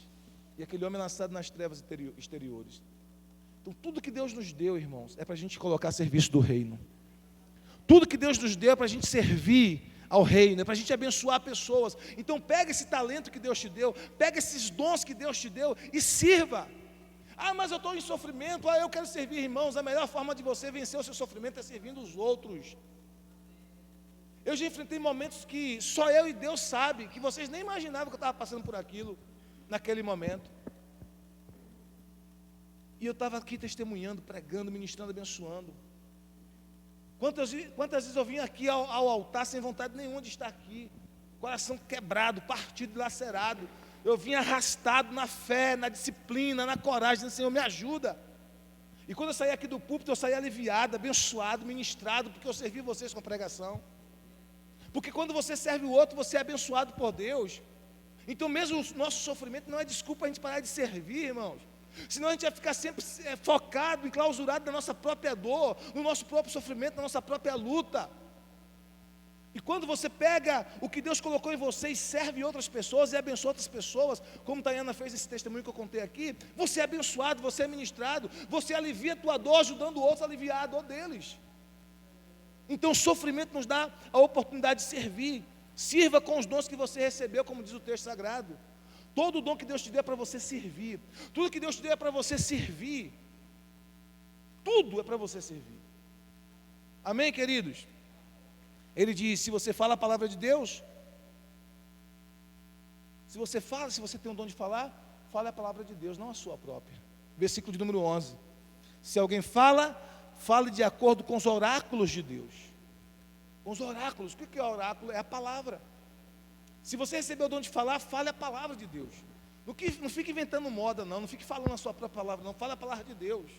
E aquele homem é lançado nas trevas exteriores. Então tudo que Deus nos deu, irmãos, é para a gente colocar a serviço do reino. Tudo que Deus nos deu é para a gente servir ao reino, é para a gente abençoar pessoas. Então pega esse talento que Deus te deu, pega esses dons que Deus te deu e sirva. Ah, mas eu estou em sofrimento, eu quero servir, irmãos. A melhor forma de você vencer o seu sofrimento é servindo os outros. Eu já enfrentei momentos que só eu e Deus sabe, que vocês nem imaginavam que eu estava passando por aquilo, naquele momento. E eu estava aqui testemunhando, pregando, ministrando, abençoando. Quantas vezes eu vim aqui ao altar sem vontade nenhuma de estar aqui, coração quebrado, partido, lacerado. Eu vim arrastado na fé, na disciplina, na coragem, dizendo: Senhor, me ajuda. E quando eu saí aqui do púlpito, eu saí aliviado, abençoado, ministrado, porque eu servi vocês com a pregação. Porque quando você serve o outro, você é abençoado por Deus. Então mesmo o nosso sofrimento não é desculpa para a gente parar de servir, irmãos. Senão a gente vai ficar sempre focado, enclausurado na nossa própria dor, no nosso próprio sofrimento, na nossa própria luta. E quando você pega o que Deus colocou em você e serve outras pessoas e abençoa outras pessoas, como Tayana fez esse testemunho que eu contei aqui, você é abençoado, você é ministrado, você alivia a tua dor, ajudando outros a aliviar a dor deles. Então o sofrimento nos dá a oportunidade de servir. Sirva com os dons que você recebeu, como diz o texto sagrado. Todo dom que Deus te deu é para você servir. Tudo que Deus te deu é para você servir. Tudo é para você servir. Amém, queridos? Ele diz: se você fala a palavra de Deus, se você tem um dom de falar, fale a palavra de Deus, não a sua própria. Versículo de número 11. Se alguém fala, fale de acordo com os oráculos de Deus. Com os oráculos. O que é oráculo? É a palavra. Se você recebeu o dom de falar, fale a palavra de Deus. Não fique inventando moda, não fique falando a sua própria palavra, não. Fale a palavra de Deus.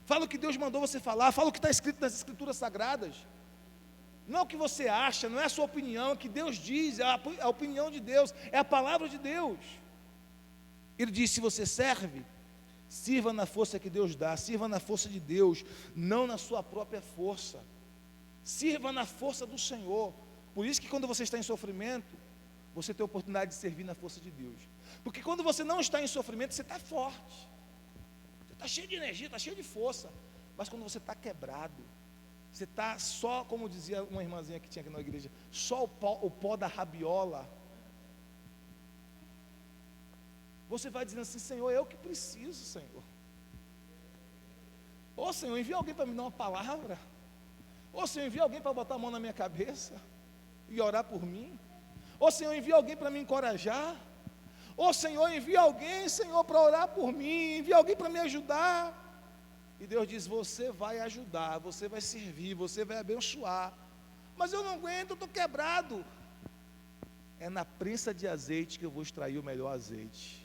Fala o que Deus mandou você falar, fala o que está escrito nas Escrituras Sagradas. Não é o que você acha, não é a sua opinião, é o que Deus diz, é a opinião de Deus, é a palavra de Deus. Ele diz: se você serve, sirva na força que Deus dá, sirva na força de Deus, não na sua própria força. Sirva na força do Senhor. Por isso que quando você está em sofrimento, você tem a oportunidade de servir na força de Deus. Porque quando você não está em sofrimento, você está forte. Você está cheio de energia, está cheio de força. Mas quando você está quebrado, você está só, como dizia uma irmãzinha que tinha aqui na igreja, só o pó da rabiola. Você vai dizendo assim: Senhor, eu que preciso, Senhor. Ô Senhor, envia alguém para me dar uma palavra. Ô Senhor, envia alguém para botar a mão na minha cabeça e orar por mim. Ô Senhor, envia alguém para me encorajar. Ô Senhor, envia alguém, Senhor, para orar por mim. Envia alguém para me ajudar. E Deus diz: você vai ajudar, você vai servir, você vai abençoar. Mas eu não aguento, eu estou quebrado. É na prensa de azeite que eu vou extrair o melhor azeite.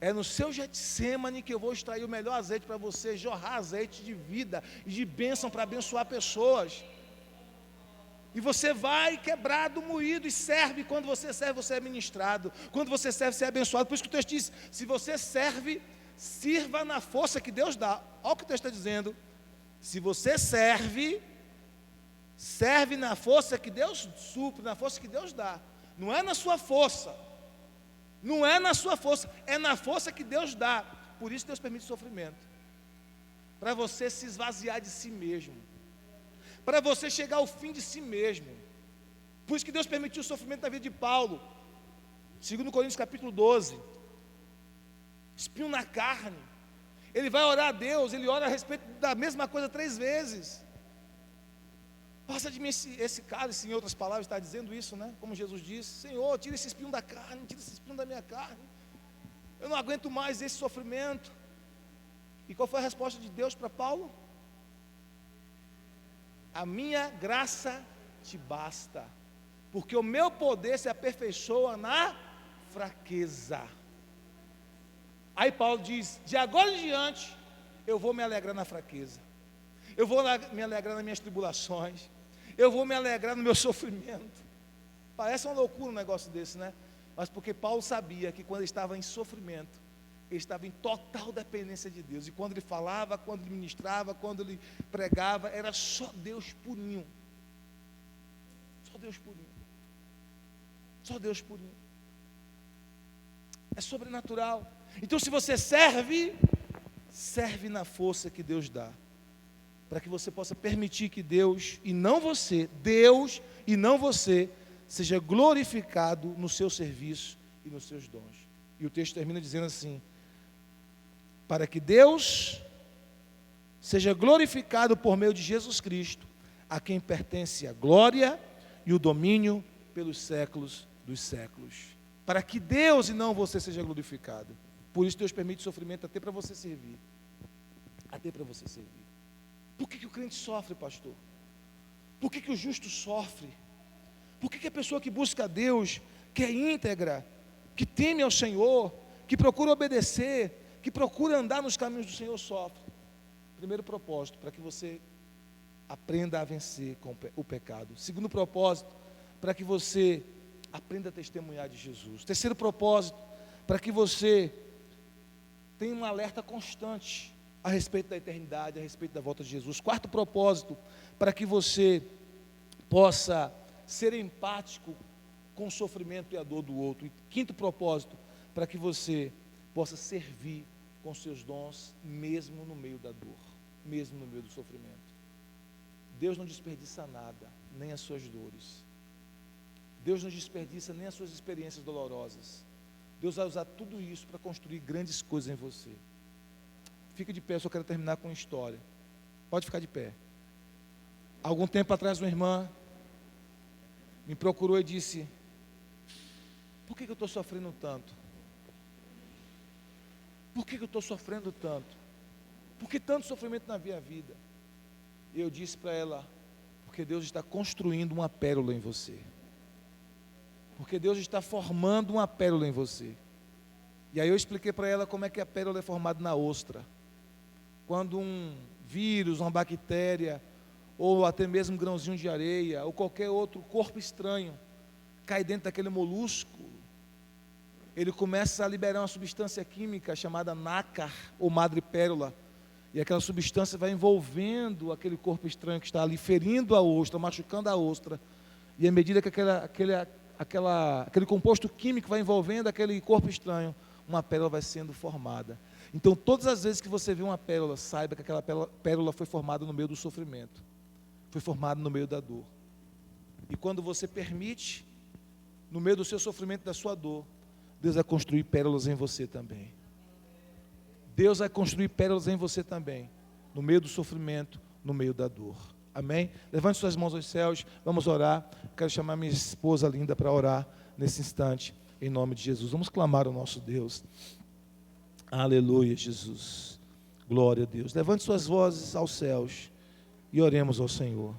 É no seu Getsêmani que eu vou extrair o melhor azeite para você jorrar azeite de vida e de bênção para abençoar pessoas. E você vai quebrado, moído e serve. Quando você serve, você é ministrado. Quando você serve, você é abençoado. Por isso que o texto diz: se você serve, sirva na força que Deus dá. Olha o que o texto está dizendo. Se você serve, serve na força que Deus supre, na força que Deus dá. Não é na sua força. Não é na sua força, é na força que Deus dá. Por isso Deus permite sofrimento, para você se esvaziar de si mesmo, para você chegar ao fim de si mesmo. Por isso que Deus permitiu o sofrimento na vida de Paulo. 2 Coríntios capítulo 12, espinho na carne. Ele vai orar a Deus, ele ora a respeito da mesma coisa 3 vezes. Passa de mim esse cálice, em outras palavras, está dizendo isso, né? Como Jesus disse: Senhor, tira esse espinho da carne, tira esse espinho da minha carne. Eu não aguento mais esse sofrimento. E qual foi a resposta de Deus para Paulo? A minha graça te basta, porque o meu poder se aperfeiçoa na fraqueza. Aí Paulo diz: de agora em diante, eu vou me alegrar na fraqueza. Eu vou me alegrar nas minhas tribulações. Eu vou me alegrar no meu sofrimento. Parece uma loucura um negócio desse, né? Mas porque Paulo sabia que quando ele estava em sofrimento, ele estava em total dependência de Deus. E quando ele falava, quando ele ministrava, quando ele pregava, era só Deus purinho. Só Deus purinho. Só Deus purinho. É sobrenatural. Então, se você serve, serve na força que Deus dá, para que você possa permitir que Deus e não você seja glorificado no seu serviço e nos seus dons. E o texto termina dizendo assim: para que Deus seja glorificado por meio de Jesus Cristo, a quem pertence a glória e o domínio pelos séculos dos séculos. Para que Deus e não você seja glorificado. Por isso Deus permite sofrimento até para você servir. Até para você servir. Por que o crente sofre, pastor? Por que o justo sofre? Por que a pessoa que busca a Deus, que é íntegra, que teme ao Senhor, que procura obedecer, que procura andar nos caminhos do Senhor, sofre? Primeiro propósito, para que você aprenda a vencer com o pecado. Segundo propósito, para que você aprenda a testemunhar de Jesus. Terceiro propósito, para que você tenha um alerta constante a respeito da eternidade, a respeito da volta de Jesus. Quarto propósito, para que você possa ser empático com o sofrimento e a dor do outro. E quinto propósito, para que você possa servir com seus dons, mesmo no meio da dor, mesmo no meio do sofrimento. Deus não desperdiça nada, nem as suas dores. Deus não desperdiça nem as suas experiências dolorosas. Deus vai usar tudo isso para construir grandes coisas em você. Fica de pé, eu só quero terminar com uma história. Pode ficar de pé. Algum tempo atrás, uma irmã me procurou e disse: por que eu estou sofrendo tanto? Por que eu estou sofrendo tanto? Por que tanto sofrimento na minha vida? E eu disse para ela: porque Deus está construindo uma pérola em você. Porque Deus está formando uma pérola em você. E aí eu expliquei para ela como é que a pérola é formada na ostra. Quando um vírus, uma bactéria, ou até mesmo um grãozinho de areia, ou qualquer outro corpo estranho, cai dentro daquele molusco, ele começa a liberar uma substância química chamada nácar, ou madrepérola, e aquela substância vai envolvendo aquele corpo estranho que está ali, ferindo a ostra, machucando a ostra, E à medida que aquele composto químico vai envolvendo aquele corpo estranho, uma pérola vai sendo formada. Então, todas as vezes que você vê uma pérola, saiba que aquela pérola foi formada no meio do sofrimento, foi formada no meio da dor. E quando você permite, no meio do seu sofrimento, da sua dor, Deus vai construir pérolas em você também. Deus vai construir pérolas em você também, no meio do sofrimento, no meio da dor. Amém? Levante suas mãos aos céus, vamos orar. Quero chamar minha esposa linda para orar nesse instante, em nome de Jesus. Vamos clamar ao nosso Deus. Aleluia, Jesus. Glória a Deus. Levante suas vozes aos céus e oremos ao Senhor.